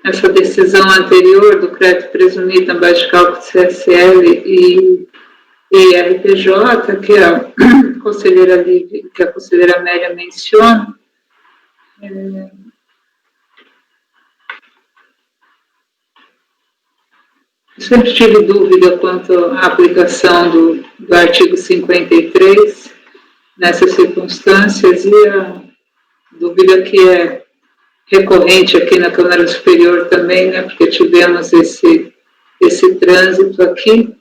essa decisão anterior do crédito presumido na base de cálculo de CSL e RPJ, que a conselheira Lívia, que a conselheira Amélia menciona. Eu sempre tive dúvida quanto à aplicação do artigo 53 nessas circunstâncias, e a dúvida que é recorrente aqui na Câmara Superior também, né, porque tivemos esse trânsito aqui.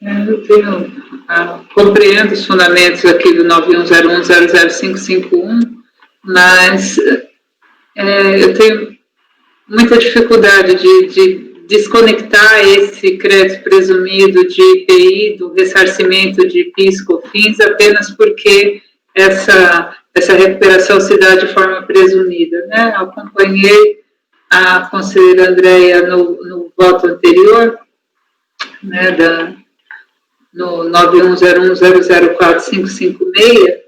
Eu compreendo os fundamentos aqui do 9101-00551, mas eu tenho muita dificuldade de desconectar esse crédito presumido de IPI do ressarcimento de PIS/COFINS apenas porque essa recuperação se dá de forma presumida, né? Eu acompanhei a conselheira Andréia no voto anterior, né, no 9101004556,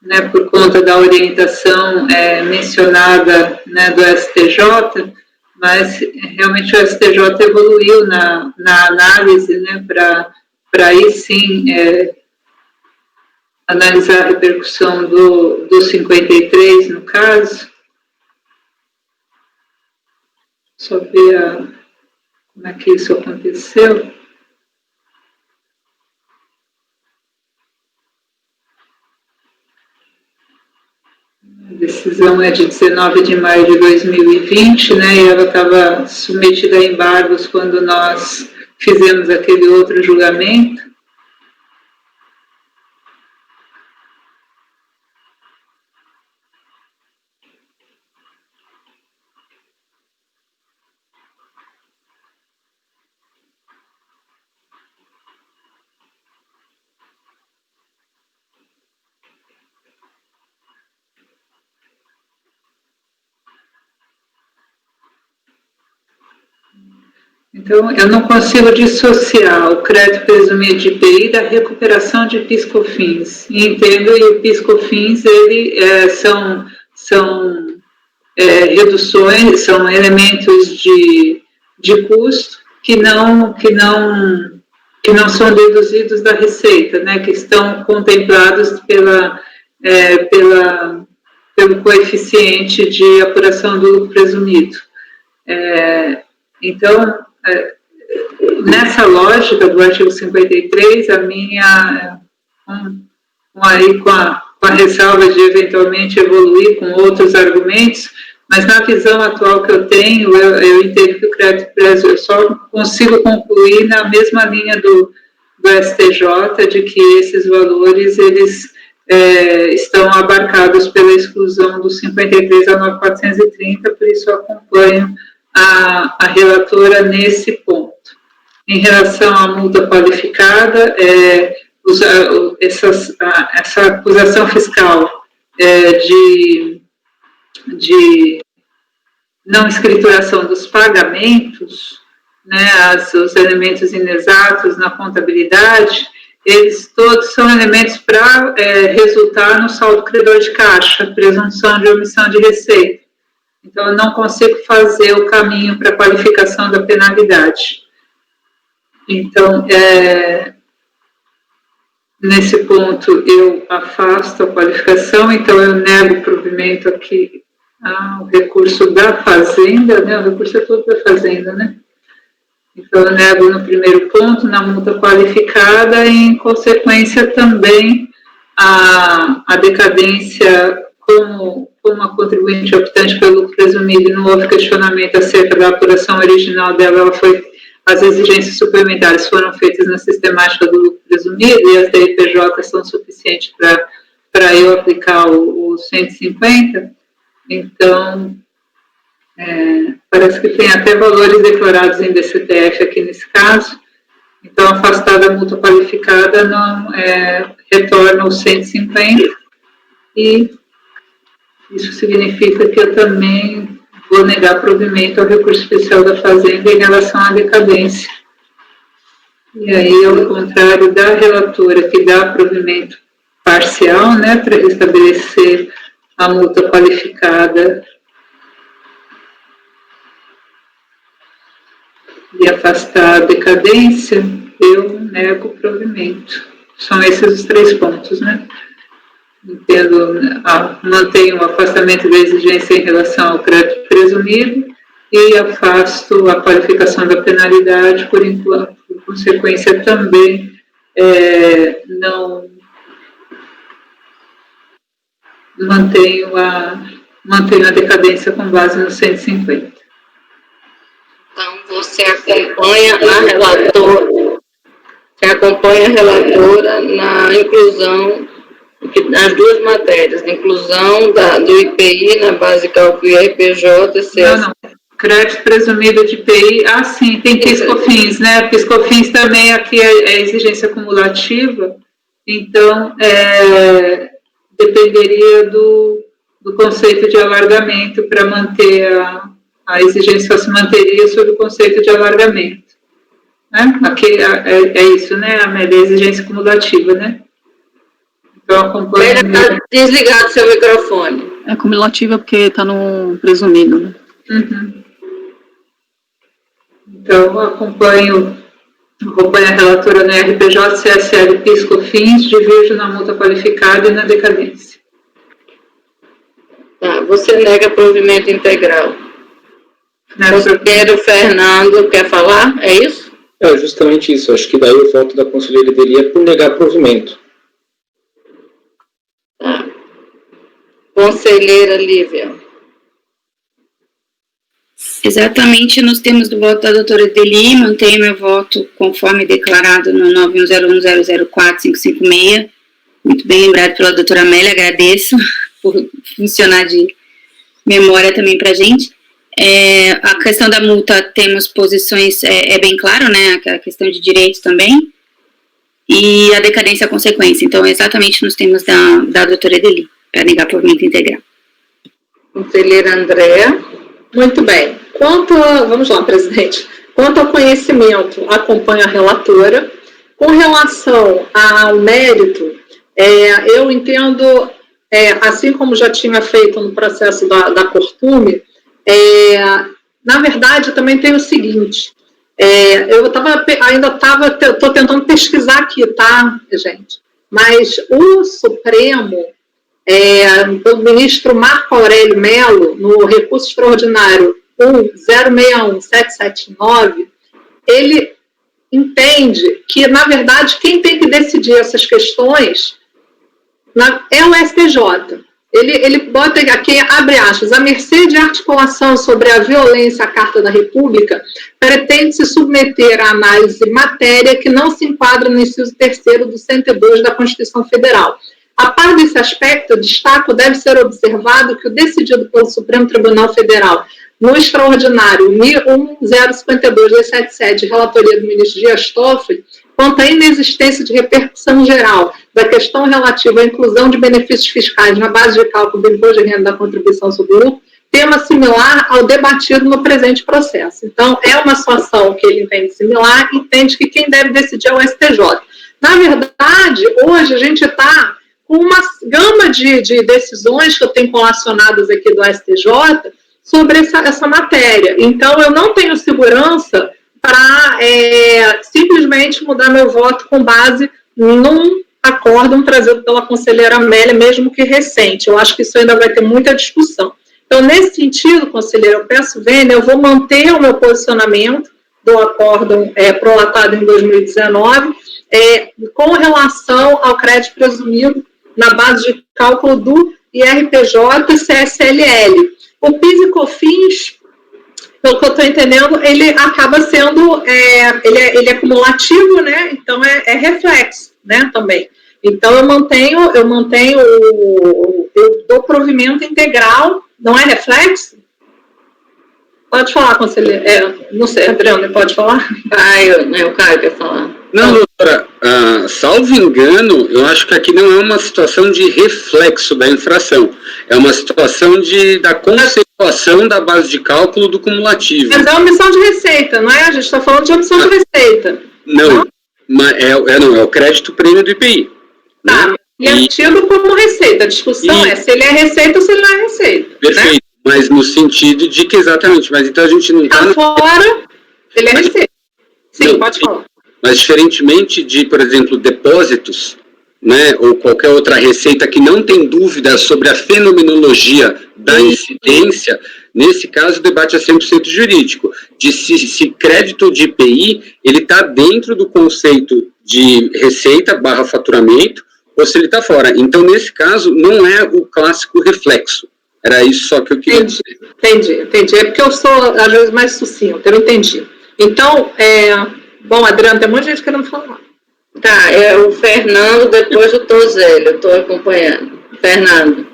né, por conta da orientação mencionada, né, do STJ, mas realmente o STJ evoluiu na análise, né, para aí sim analisar a repercussão do 53, no caso. Só ver como é que isso aconteceu. A decisão é de 19 de maio de 2020, né, e ela estava submetida a embargos quando nós fizemos aquele outro julgamento. Então, eu não consigo dissociar o crédito presumido de IPI da recuperação de PIS/COFINS. E entendo, e o PIS/COFINS, são reduções, são elementos de custo que não são deduzidos da receita, né, que estão contemplados pelo coeficiente de apuração do lucro presumido. Então, nessa lógica do artigo 53, a minha, com a ressalva de eventualmente evoluir com outros argumentos, mas na visão atual que eu tenho, eu entendo que o crédito preso, eu só consigo concluir na mesma linha do STJ, de que esses valores, eles estão abarcados pela exclusão do 53 a 9430, por isso eu acompanho a relatora nesse ponto. Em relação à multa qualificada, essa acusação fiscal de não escrituração dos pagamentos, né, os elementos inexatos na contabilidade, eles todos são elementos para resultar no saldo credor de caixa, presunção de omissão de receita. Então, eu não consigo fazer o caminho para a qualificação da penalidade. Então, nesse ponto, eu afasto a qualificação, então eu nego o provimento aqui ao recurso da Fazenda, né? O recurso é todo da Fazenda, né? Então, eu nego no primeiro ponto, na multa qualificada, e, em consequência, também a decadência como a contribuinte optante pelo lucro presumido e não houve questionamento acerca da apuração original dela, as exigências suplementares foram feitas na sistemática do lucro presumido e as da IPJ são suficientes para eu aplicar o 150, então, parece que tem até valores declarados em DCTF aqui nesse caso, então, afastada a multa qualificada não retorna os 150 e isso significa que eu também vou negar provimento ao recurso especial da Fazenda em relação à decadência. E aí, ao contrário da relatora, que dá provimento parcial, né, para restabelecer a multa qualificada e afastar a decadência, eu nego o provimento. São esses os 3 pontos, né? Mantenho o afastamento da exigência em relação ao crédito presumido e afasto a qualificação da penalidade, por consequência também não mantenho a decadência com base no 150. Então, você acompanha a relatora na inclusão das 2 matérias, inclusão do IPI na base de cálculo IPJ, Não. Crédito presumido de IPI, sim, tem PIS/COFINS, né? PIS/COFINS também aqui é exigência cumulativa, então dependeria do conceito de alargamento para manter a exigência, só se manteria sob o conceito de alargamento. Né? Aqui é isso, né, Amélia? A exigência cumulativa, né? Então, acompanho. Está desligado seu microfone. É cumulativa porque está no presumido, né? Uhum. Então, acompanho a relatora na RPJ, CSL, PIS/COFINS, divirjo na multa qualificada e na decadência. Tá, você nega provimento integral. O Fernando quer falar? É isso? É justamente isso. Acho que daí o voto da conselheira dele é por negar provimento. Tá. Conselheira Lívia. Exatamente nos termos do voto da doutora Deli, mantenho meu voto conforme declarado no 9101004556. Muito bem lembrado pela doutora Amélia, agradeço por funcionar de memória também para a gente. A questão da multa, temos posições, bem claro, né, a questão de direitos também, e a decadência a consequência. Então, exatamente nos termos da doutora Deli, para negar provimento integral. Conselheira Andréa. Muito bem. Vamos lá, presidente. Quanto ao conhecimento, acompanho a relatora. Com relação ao mérito, eu entendo, assim como já tinha feito no processo da Cortume, na verdade, também tem o seguinte, estou tentando pesquisar aqui, tá, gente? Mas o Supremo, o ministro Marco Aurélio Mello, no recurso extraordinário 1061779, ele entende que, na verdade, quem tem que decidir essas questões é o STJ. Ele bota aqui, abre aspas, a mercê de articulação sobre a violência à Carta da República, pretende se submeter à análise matéria que não se enquadra no inciso 3º do 102 da Constituição Federal. A par desse aspecto, destaco deve ser observado que o decidido pelo Supremo Tribunal Federal no extraordinário 1052-277, de relatoria do ministro Dias Toffoli, quanto à inexistência de repercussão geral da questão relativa à inclusão de benefícios fiscais na base de cálculo do imposto de renda da contribuição sobre o lucro, tema similar ao debatido no presente processo. Então, é uma situação que ele entende similar e entende que quem deve decidir é o STJ. Na verdade, hoje a gente está com uma gama de decisões que eu tenho colacionadas aqui do STJ sobre essa matéria. Então, eu não tenho segurança para simplesmente mudar meu voto com base num acórdão trazido pela conselheira Amélia, mesmo que recente. Eu acho que isso ainda vai ter muita discussão. Então, nesse sentido, conselheira, eu peço vênia, eu vou manter o meu posicionamento do acórdão prolatado em 2019 com relação ao crédito presumido na base de cálculo do IRPJ e CSLL. O PIS e COFINS, pelo que eu estou entendendo, ele acaba sendo, ele é cumulativo, né? Então é reflexo, né, também. Então eu dou provimento integral, não é reflexo? Pode falar, conselheira. Não sei, Adriana, pode falar? O Caio quer falar. Não, doutora, salvo engano, eu acho que aqui não é uma situação de reflexo da infração, é uma situação da conceituação da base de cálculo do cumulativo. Mas é omissão de receita, não é? A gente está falando de omissão de receita. Não, mas é o crédito prêmio do IPI. Tá, e é tido como receita. A discussão é se ele é receita ou se ele não é receita. Perfeito, né? Mas no sentido de que exatamente, mas então a gente não está... fora, ele é receita. Sim, não, pode falar. Mas diferentemente de, por exemplo, depósitos, né, ou qualquer outra receita que não tem dúvida sobre a fenomenologia da incidência, nesse caso o debate é 100% jurídico, de se crédito de IPI, ele está dentro do conceito de receita / faturamento, ou se ele está fora. Então, nesse caso, não é o clássico reflexo. Era isso só que eu queria dizer. Entendi. É porque eu sou, às vezes, mais sucinto, eu entendi. Então, bom, Adriana, tem muita gente querendo falar. Tá, o Fernando, depois do Tozélio, eu estou acompanhando. Fernando.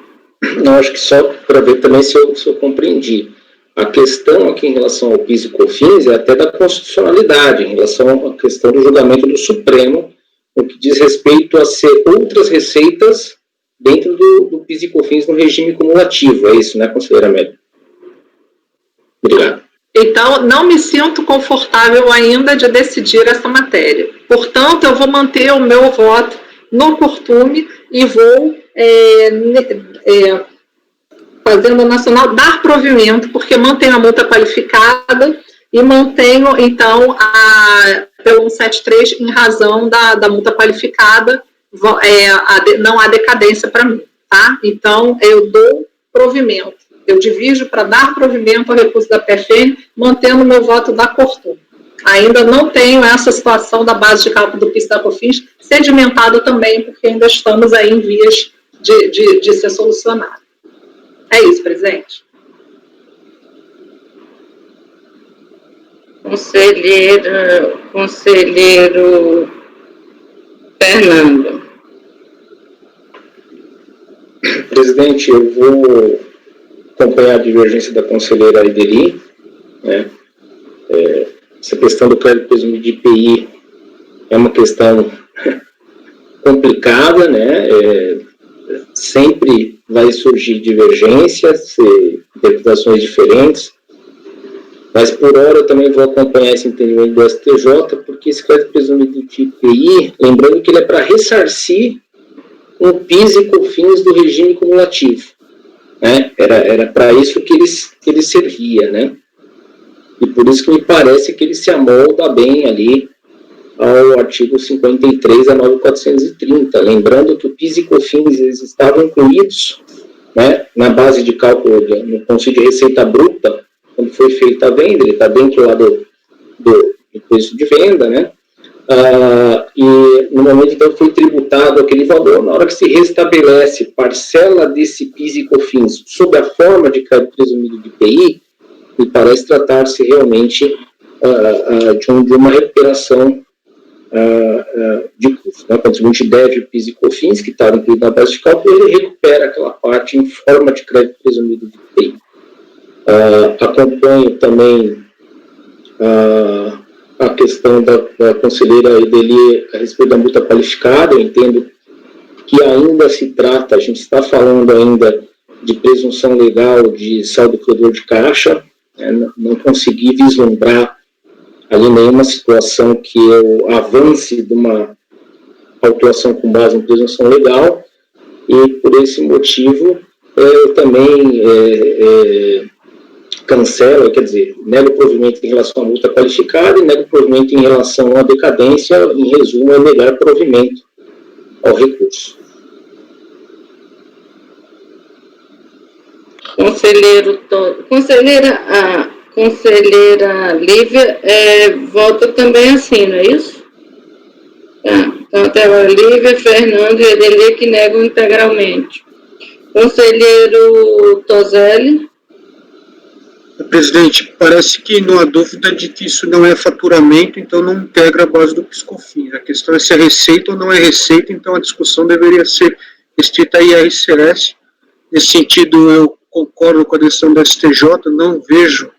Não, acho que só para ver também se eu compreendi. A questão aqui em relação ao PIS e COFINS é até da constitucionalidade, em relação à questão do julgamento do Supremo, no que diz respeito a ser outras receitas dentro do PIS e COFINS no regime cumulativo. É isso, né, conselheira Amélia? Obrigado. Então, não me sinto confortável ainda de decidir essa matéria. Portanto, eu vou manter o meu voto no curtume e vou, fazendo a nacional, dar provimento, porque mantenho a multa qualificada e mantenho, então, pelo 173 em razão da multa qualificada, não há decadência para mim, tá? Então, eu dou provimento. Eu divido para dar provimento ao recurso da PFN, mantendo o meu voto da Cortum. Ainda não tenho essa situação da base de cálculo do PIS da COFINS sedimentada também, porque ainda estamos aí em vias de ser solucionado. É isso, presidente. Conselheiro Fernando. Presidente, eu vou acompanhar a divergência da conselheira Ideri, né? Essa questão do crédito presumido de IPI é uma questão complicada, né? Sempre vai surgir divergências, interpretações diferentes, mas por hora eu também vou acompanhar esse entendimento do STJ, porque esse crédito presumido de IPI, lembrando que ele é para ressarcir um PIS e COFINS do regime cumulativo. Né? Era para isso que ele servia, né? E por isso que me parece que ele se amolda bem ali ao artigo 53 da 9430, lembrando que o PIS e COFINS eles estavam incluídos, né, na base de cálculo no conceito de receita bruta, quando foi feita a venda, ele está dentro lá do preço de venda, né? E no momento então foi tributado aquele valor, na hora que se restabelece parcela desse PIS e COFINS sob a forma de crédito presumido de IPI, me parece tratar-se realmente de uma recuperação de custo. Né? Quando a gente deve o PIS e COFINS, que estava incluído na base de cálculo, ele recupera aquela parte em forma de crédito presumido de IPI. Acompanho também a questão da conselheira Ideli a respeito da multa qualificada. Eu entendo que ainda se trata, a gente está falando ainda de presunção legal de saldo credor de caixa, né? Não consegui vislumbrar ali nenhuma situação que eu avance de uma autuação com base em presunção legal, e por esse motivo eu também cancela, quer dizer, nega o provimento em relação à multa qualificada e nega o provimento em relação à decadência, em resumo, é negar provimento ao recurso. Conselheira Lívia vota também assim, não é isso? Então, até agora, Lívia, Fernando e Edeli que negam integralmente. Conselheiro Toselli. Presidente, parece que não há dúvida de que isso não é faturamento, então não integra a base do PiscoFins. A questão é se é receita ou não é receita, então a discussão deveria ser restrita a IRCS. Nesse sentido, eu concordo com a decisão da STJ, não vejo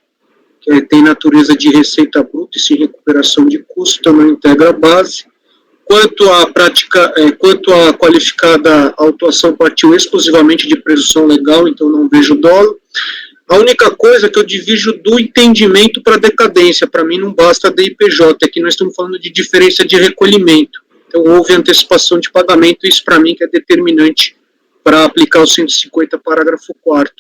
que tem natureza de receita bruta e sim recuperação de custo, então não integra a base. Quanto à prática, quanto à qualificada autuação, partiu exclusivamente de presunção legal, então não vejo dolo. A única coisa que eu divido do entendimento para decadência, para mim não basta a DIPJ, é que nós estamos falando de diferença de recolhimento. Então houve antecipação de pagamento, isso para mim que é determinante para aplicar o 150, parágrafo 4º.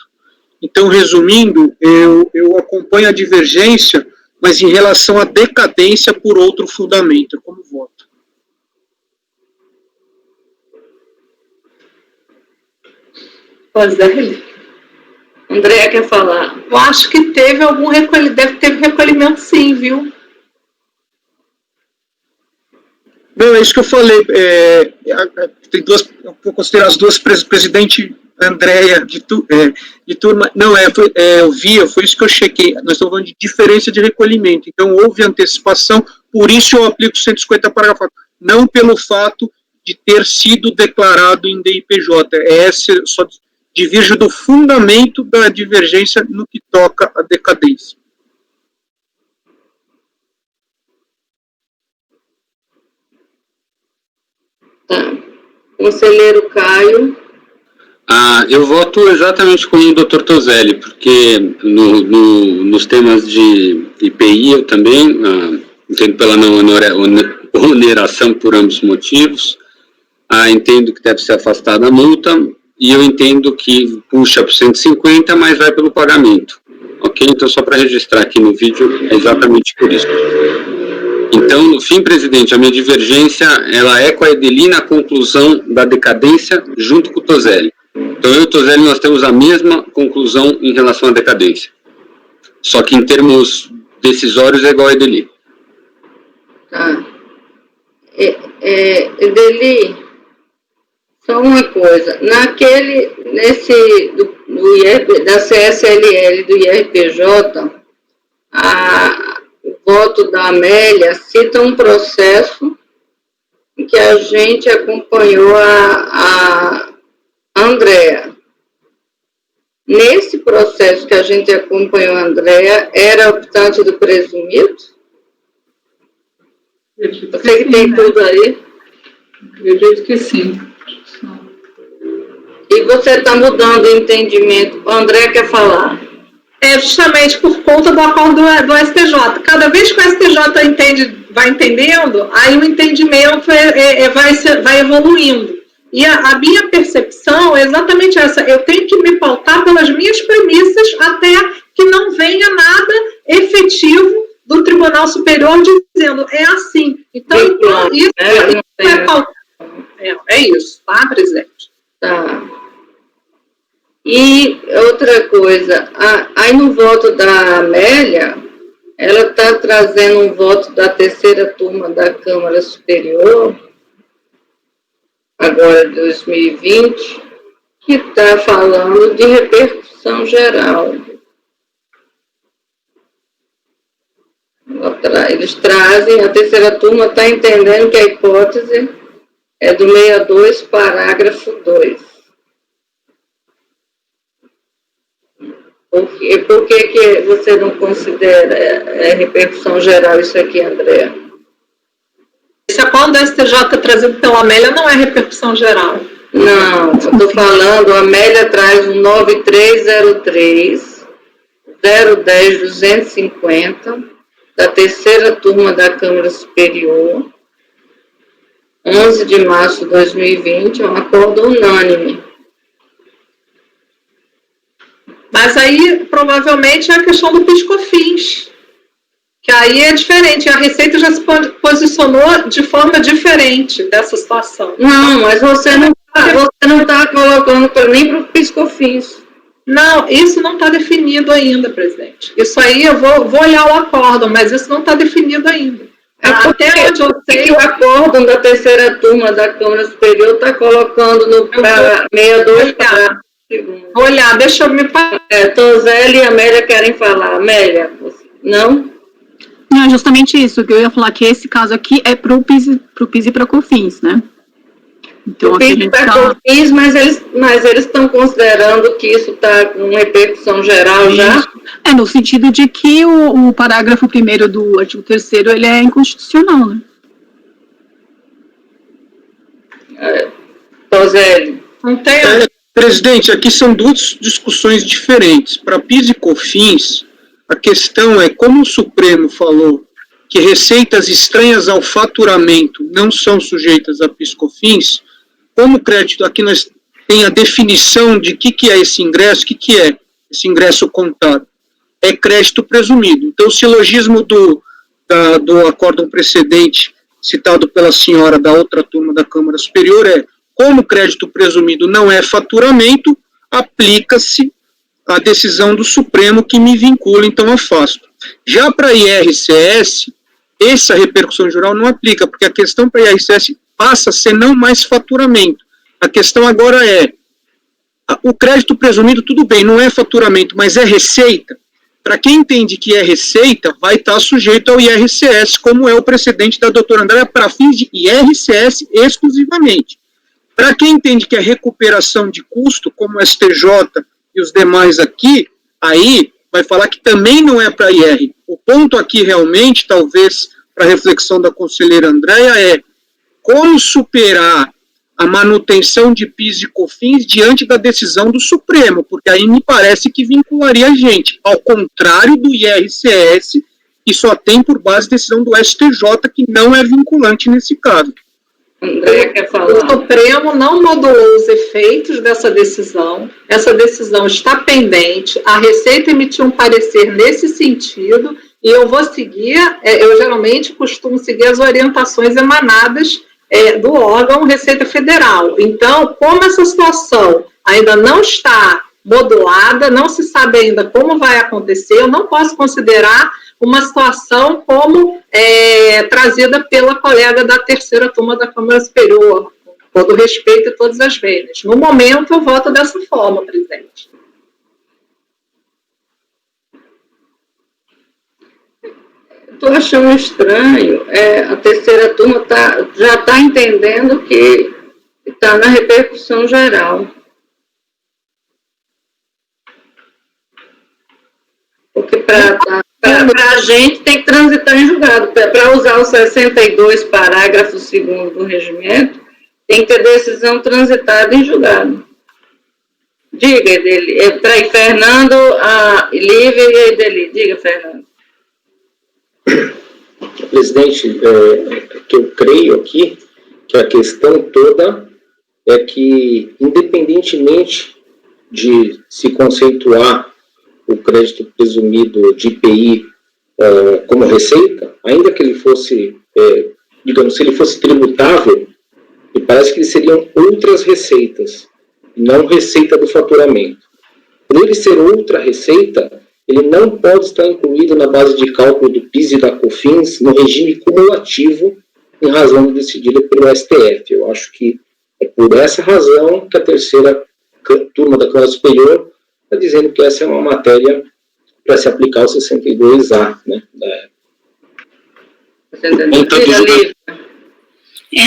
Então, resumindo, eu acompanho a divergência, mas em relação à decadência por outro fundamento, como voto. Andréa quer falar? Eu acho que teve algum recolhimento, deve ter recolhimento sim, viu? Não, é isso que eu falei. Tem duas, eu vou considerar as duas, presidente Andréa de turma. Não, eu via, foi isso que eu chequei. Nós estamos falando de diferença de recolhimento. Então, houve antecipação, por isso eu aplico 150 parágrafo. Não pelo fato de ter sido declarado em DIPJ. Só divirjo do fundamento da divergência no que toca à decadência. Tá. Conselheiro Caio. Eu voto exatamente como o Dr. Toselli, porque nos temas de IPI eu também entendo pela não oneração por ambos motivos, entendo que deve ser afastada a multa, e eu entendo que puxa para 150, mas vai pelo pagamento. Ok? Então, só para registrar aqui no vídeo, é exatamente por isso. Então, no fim, presidente, a minha divergência, ela é com a Edeli na conclusão da decadência junto com o Toselli. Então, eu e o Toselli, nós temos a mesma conclusão em relação à decadência. Só que em termos decisórios é igual a Edeli. Tá. Edeli, só uma coisa, da CSLL do IRPJ, o voto da Amélia cita um processo em que a gente acompanhou a Andréa. Nesse processo que a gente acompanhou a Andréa, era optante do presumido? Você que tem tudo aí? Acredito que sim. E você está mudando o entendimento. O André quer falar. É justamente por conta do acordo do STJ. Cada vez que o STJ vai entendendo, aí o entendimento vai evoluindo. E a minha percepção é exatamente essa. Eu tenho que me pautar pelas minhas premissas até que não venha nada efetivo do Tribunal Superior dizendo é assim. Então, isso é pautar. É isso, tá, presidente? Tá. E outra coisa, aí no voto da Amélia, ela está trazendo um voto da terceira turma da Câmara Superior, agora 2020, que está falando de repercussão geral. Eles trazem, a terceira turma está entendendo que a hipótese é do 62, parágrafo 2. Por que você não considera repercussão geral isso aqui, André? Esse acordo da STJ trazido pela Amélia não é repercussão geral. Não, eu estou falando, a Amélia traz o 9303, 010-250, da terceira turma da Câmara Superior, 11 de março de 2020, é um acordo unânime. Mas aí, provavelmente, é a questão do PIS/COFINS, que aí é diferente. A Receita já se posicionou de forma diferente dessa situação. Não, mas você não está colocando nem para o PIS/COFINS. Não, isso não está definido ainda, presidente. Isso aí eu vou olhar o acórdão, mas isso não está definido ainda. Até onde eu sei que o acórdão da terceira turma da Câmara Superior está colocando no 62 para segundo. Vou olhar, deixa eu me parar. Toseli e Amélia querem falar. Amélia, não? Não, é justamente isso que eu ia falar, que esse caso aqui é pro PIS e para COFINS, né? Então, o PIS e para COFINS, mas eles estão considerando que isso está com repercussão geral já? É, no sentido de que o parágrafo 1º do artigo 3º, ele é inconstitucional, né? Toseli. Não tem... Presidente, aqui são duas discussões diferentes. Para PIS e COFINS, a questão é, como o Supremo falou que receitas estranhas ao faturamento não são sujeitas a PIS/COFINS, como crédito, aqui nós tem a definição de que é esse ingresso, o que é esse ingresso contado. É crédito presumido. Então, o silogismo do acórdão precedente, citado pela senhora da outra turma da Câmara Superior, é: como crédito presumido não é faturamento, aplica-se a decisão do Supremo que me vincula, então afasto. Já para IRCS, essa repercussão geral não aplica, porque a questão para IRCS passa a ser não mais faturamento. A questão agora é, o crédito presumido, tudo bem, não é faturamento, mas é receita. Para quem entende que é receita, vai estar sujeito ao IRCS, como é o precedente da doutora Andréa, para fins de IRCS exclusivamente. Para quem entende que é recuperação de custo, como o STJ e os demais aqui, aí vai falar que também não é para IR. O ponto aqui realmente, talvez, para a reflexão da conselheira Andréa, é como superar a manutenção de PIS e COFINS diante da decisão do Supremo, porque aí me parece que vincularia a gente, ao contrário do IRCS, que só tem por base decisão do STJ, que não é vinculante nesse caso. Andréa quer falar. O Supremo não modulou os efeitos dessa decisão. Essa decisão está pendente. A Receita emitiu um parecer nesse sentido e eu vou seguir, eu geralmente costumo seguir as orientações emanadas do órgão Receita Federal. Então, como essa situação ainda não está modulada, não se sabe ainda como vai acontecer, eu não posso considerar uma situação como trazida pela colega da terceira turma da Câmara Superior, com todo respeito e todas as vezes. No momento, eu voto dessa forma, presidente. Estou achando estranho, a terceira turma já está entendendo que está na repercussão geral. Porque para a gente tem que transitar em julgado. Para usar o 62, parágrafo 2º do regimento, tem que ter decisão transitada em julgado. Diga, Edeli. Para Fernando, Lívia e Edeli. Diga, Fernando. Presidente, que eu creio aqui que a questão toda é que, independentemente de se conceituar o crédito presumido de IPI como receita, ainda que ele fosse, digamos, se ele fosse tributável, me parece que eles seriam outras receitas, não receita do faturamento. Por ele ser outra receita, ele não pode estar incluído na base de cálculo do PIS e da COFINS no regime cumulativo em razão decidida pelo STF. Eu acho que é por essa razão que a terceira turma da Câmara Superior está dizendo que essa é uma matéria para se aplicar ao 62A, né?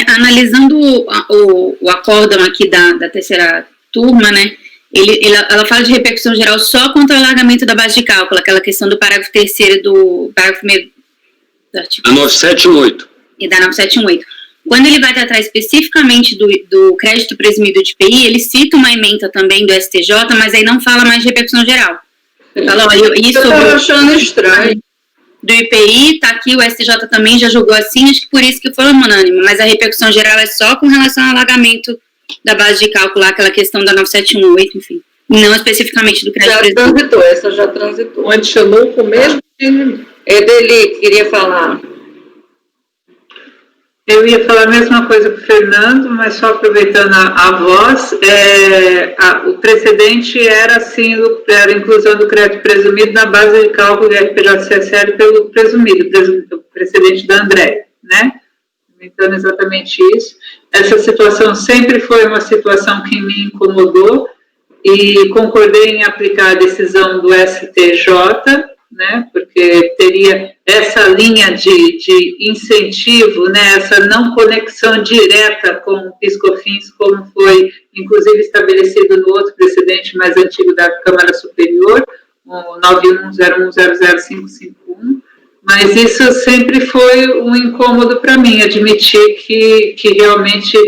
Analisando o acórdão aqui da terceira turma, né? Ela fala de repercussão geral só contra o alargamento da base de cálculo, aquela questão do parágrafo 3º do parágrafo 1º do artigo. A 9718. E da 9718. Quando ele vai tratar especificamente do crédito presumido de IPI, ele cita uma ementa também do STJ, mas aí não fala mais de repercussão geral. Fala, olha, isso... Eu estou achando estranho. Do IPI, tá aqui, o STJ também já julgou assim, acho que por isso que foi unânime, mas a repercussão geral é só com relação ao alargamento da base de cálculo, aquela questão da 9718, enfim. Não especificamente do crédito Já presumido. transitou, essa já transitou. Continuou com o mesmo entendimento. Edeli, queria falar. Eu ia falar a mesma coisa para o Fernando, mas só aproveitando a voz, o precedente era, assim, era a inclusão do crédito presumido na base de cálculo do FPJ-CSL pelo presumido, o precedente da André, né? Comentando exatamente isso. Essa situação sempre foi uma situação que me incomodou e concordei em aplicar a decisão do STJ, né, porque teria essa linha de incentivo, né, essa não conexão direta com o PIS/COFINS, como foi, inclusive, estabelecido no outro precedente mais antigo da Câmara Superior, o 9101000551, mas isso sempre foi um incômodo para mim, admitir que realmente,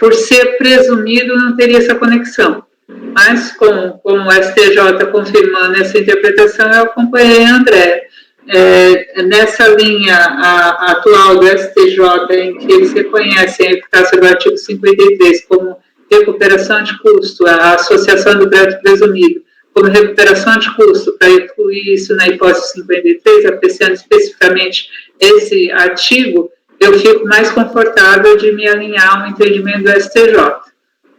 por ser presumido, não teria essa conexão. Mas, com o STJ confirmando essa interpretação, eu acompanhei a André. Nessa linha atual do STJ, em que eles reconhecem a eficácia do artigo 53 como recuperação de custo, a associação do crédito presumido como recuperação de custo, para incluir isso na hipótese 53, apreciando especificamente esse artigo, eu fico mais confortável de me alinhar ao entendimento do STJ.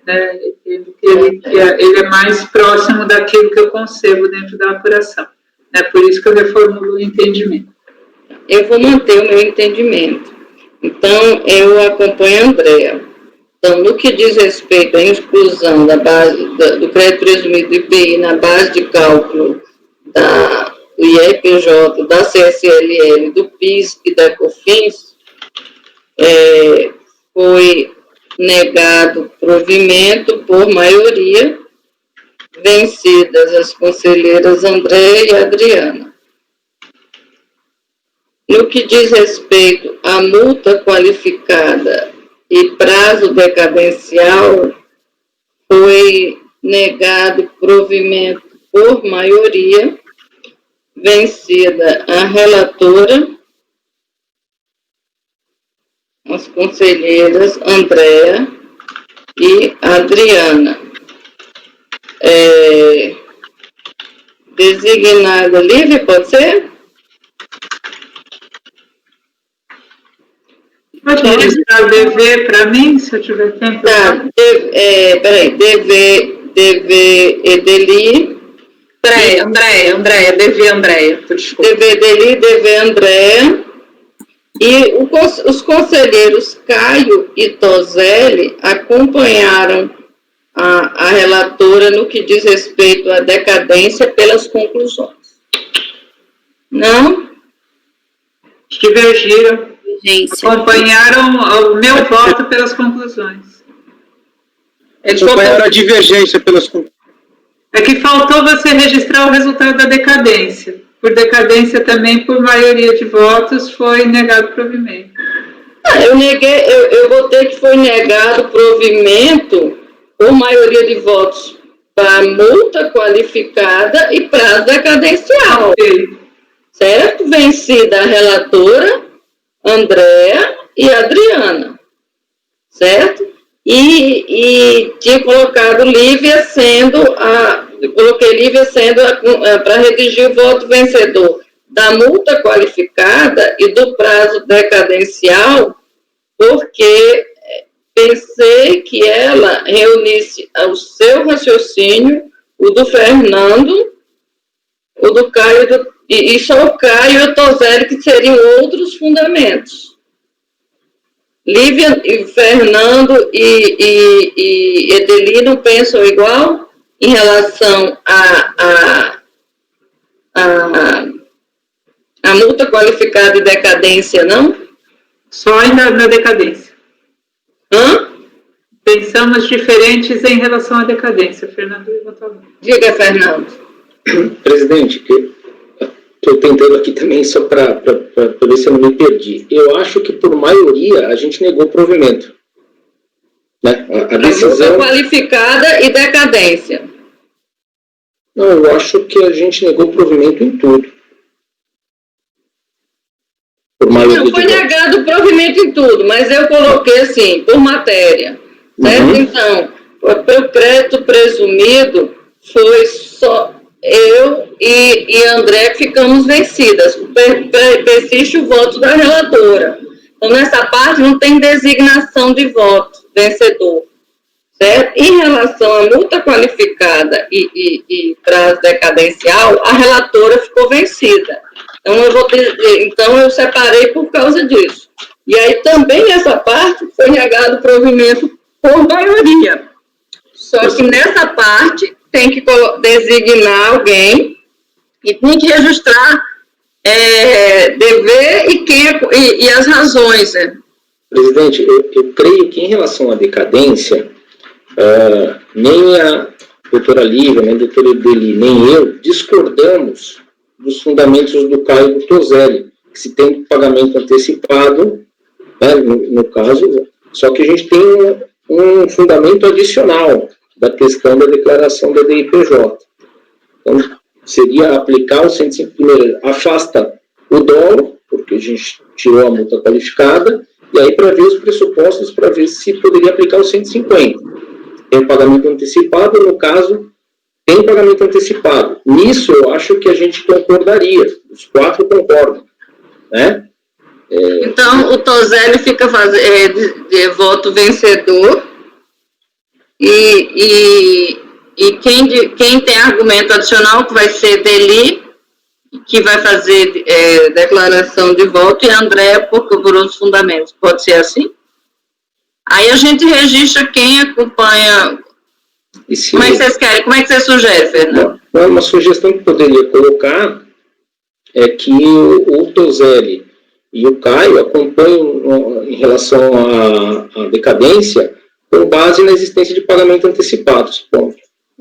Né, ele é mais próximo daquilo que eu concebo dentro da apuração. É por isso que eu reformulo o entendimento. Eu vou manter o meu entendimento. Então, eu acompanho a Andrea. Então, no que diz respeito à inclusão da base do crédito presumido do IPI na base de cálculo do IRPJ, da CSLL, do PIS e da COFINS, foi negado provimento por maioria, vencidas as conselheiras André e Adriana. No que diz respeito à multa qualificada e prazo decadencial, foi negado provimento por maioria, vencida a relatora, as conselheiras Andréa e Adriana. Designada Lívia, pode ser? Pode registrar o DV para mim, se eu tiver tempo? Tá, DV Edeli. Andréia, DV Andréia, desculpa. DV Edeli, DV Andréa. E os conselheiros Caio e Toselli acompanharam a relatora no que diz respeito à decadência pelas conclusões. Não? Divergiram. Gente, Acompanharam o meu voto pelas conclusões. Acompanharam a divergência pelas conclusões. É que faltou você registrar o resultado da decadência. Por decadência também, por maioria de votos, foi negado o provimento. Eu votei que foi negado o provimento por maioria de votos para multa qualificada e prazo decadencial. Sim. Certo? Vencida a relatora, Andréa e Adriana. Certo? E tinha colocado Lívia coloquei Lívia sendo para redigir o voto vencedor da multa qualificada e do prazo decadencial, porque pensei que ela reunisse o seu raciocínio, o do Fernando, o do Caio, e só o Caio e o Toselli, que seriam outros fundamentos. Lívia e Fernando e Edeli não pensam igual em relação à multa qualificada e decadência, não? Só ainda na decadência. Hã? Pensamos diferentes em relação à decadência, Fernando. Diga, Fernando. Presidente, estou tentando aqui também só para ver se eu não me perdi. Eu acho que, por maioria, a gente negou o provimento. Né? A decisão... Multa qualificada e decadência. Não, eu acho que a gente negou o provimento em tudo. Por maioria Não, foi negado o provimento em tudo, mas eu coloquei assim, por matéria. Certo? Então, para o crédito presumido, foi só eu e André que ficamos vencidas. Persiste o voto da relatora. Então, nessa parte, não tem designação de voto vencedor. Certo? Em relação à multa qualificada e prazo decadencial, a relatora ficou vencida. Então, eu separei por causa disso. E aí, também, nessa parte, foi negado o provimento por maioria. Só que nessa parte, tem que designar alguém e tem que registrar dever e as razões. Né? Presidente, eu creio que em relação à decadência, nem a doutora Lívia, nem a doutora Edeli, nem eu discordamos dos fundamentos do Caio e do Toselli, que se tem pagamento antecipado, né, no caso, só que a gente tem um fundamento adicional da questão da declaração da DIPJ. Então, seria aplicar o 105, primeiro, afasta o dolo, porque a gente tirou a multa qualificada, e aí para ver os pressupostos, para ver se poderia aplicar o 150. Tem pagamento antecipado, no caso, tem pagamento antecipado. Nisso, eu acho que a gente concordaria, os 4 concordam, né? Então, o Toselli fica de voto vencedor, e quem tem argumento adicional, que vai ser Deli, que vai fazer declaração de voto, e André por outros fundamentos. Pode ser assim? Aí a gente registra quem acompanha. Como é que vocês querem? Como é que você sugere, Fernando? Uma sugestão que poderia colocar é que o Toselli e o Caio acompanham em relação à decadência com base na existência de pagamento antecipados. Bom,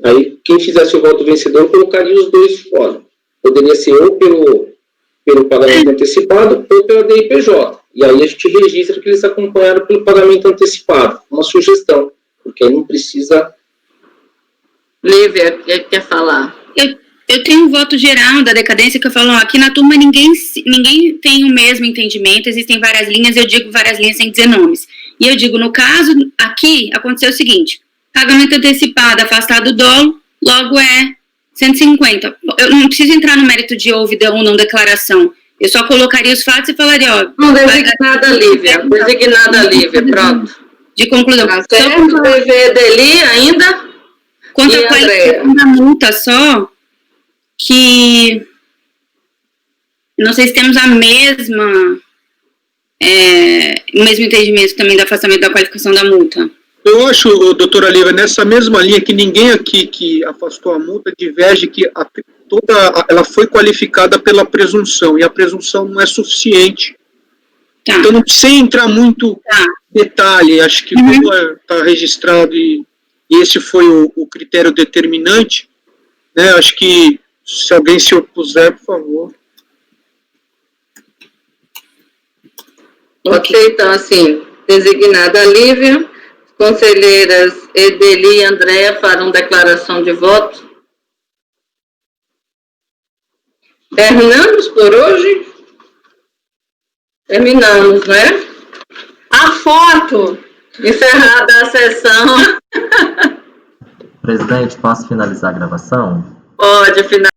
aí quem fizesse o voto vencedor colocaria os dois fora. Poderia ser ou pelo pagamento antecipado ou pela DIPJ. E aí a gente registra que eles acompanharam pelo pagamento antecipado. Uma sugestão, porque aí não precisa... Lívia, o que quer falar? Eu tenho um voto geral da decadência que eu falo, aqui na turma ninguém tem o mesmo entendimento, existem várias linhas, eu digo várias linhas sem dizer nomes. E eu digo, no caso, aqui aconteceu o seguinte, pagamento antecipado, afastado do dolo, logo é 150. Eu não preciso entrar no mérito de houve ou não declaração. Eu só colocaria os fatos e falaria, ó... Não, designada Lívia, pronto. De conclusão. Tá certo, dever Deli ainda? Quanto à qualificação da multa só, que... Não sei se temos o mesmo entendimento também do afastamento da qualificação da multa. Eu acho, doutora Lívia, nessa mesma linha que ninguém aqui que afastou a multa diverge que ela foi qualificada pela presunção, e a presunção não é suficiente. Tá. Então, não precisa entrar muito detalhe, acho que tudo está registrado e esse foi o critério determinante, né? Acho que, se alguém se opuser, por favor. Ok, então, assim, designada a Lívia, conselheiras Edeli e Andréa farão declaração de voto. Terminamos por hoje? Terminamos, não é? A foto! Encerrada a sessão. Presidente, posso finalizar a gravação? Pode finalizar.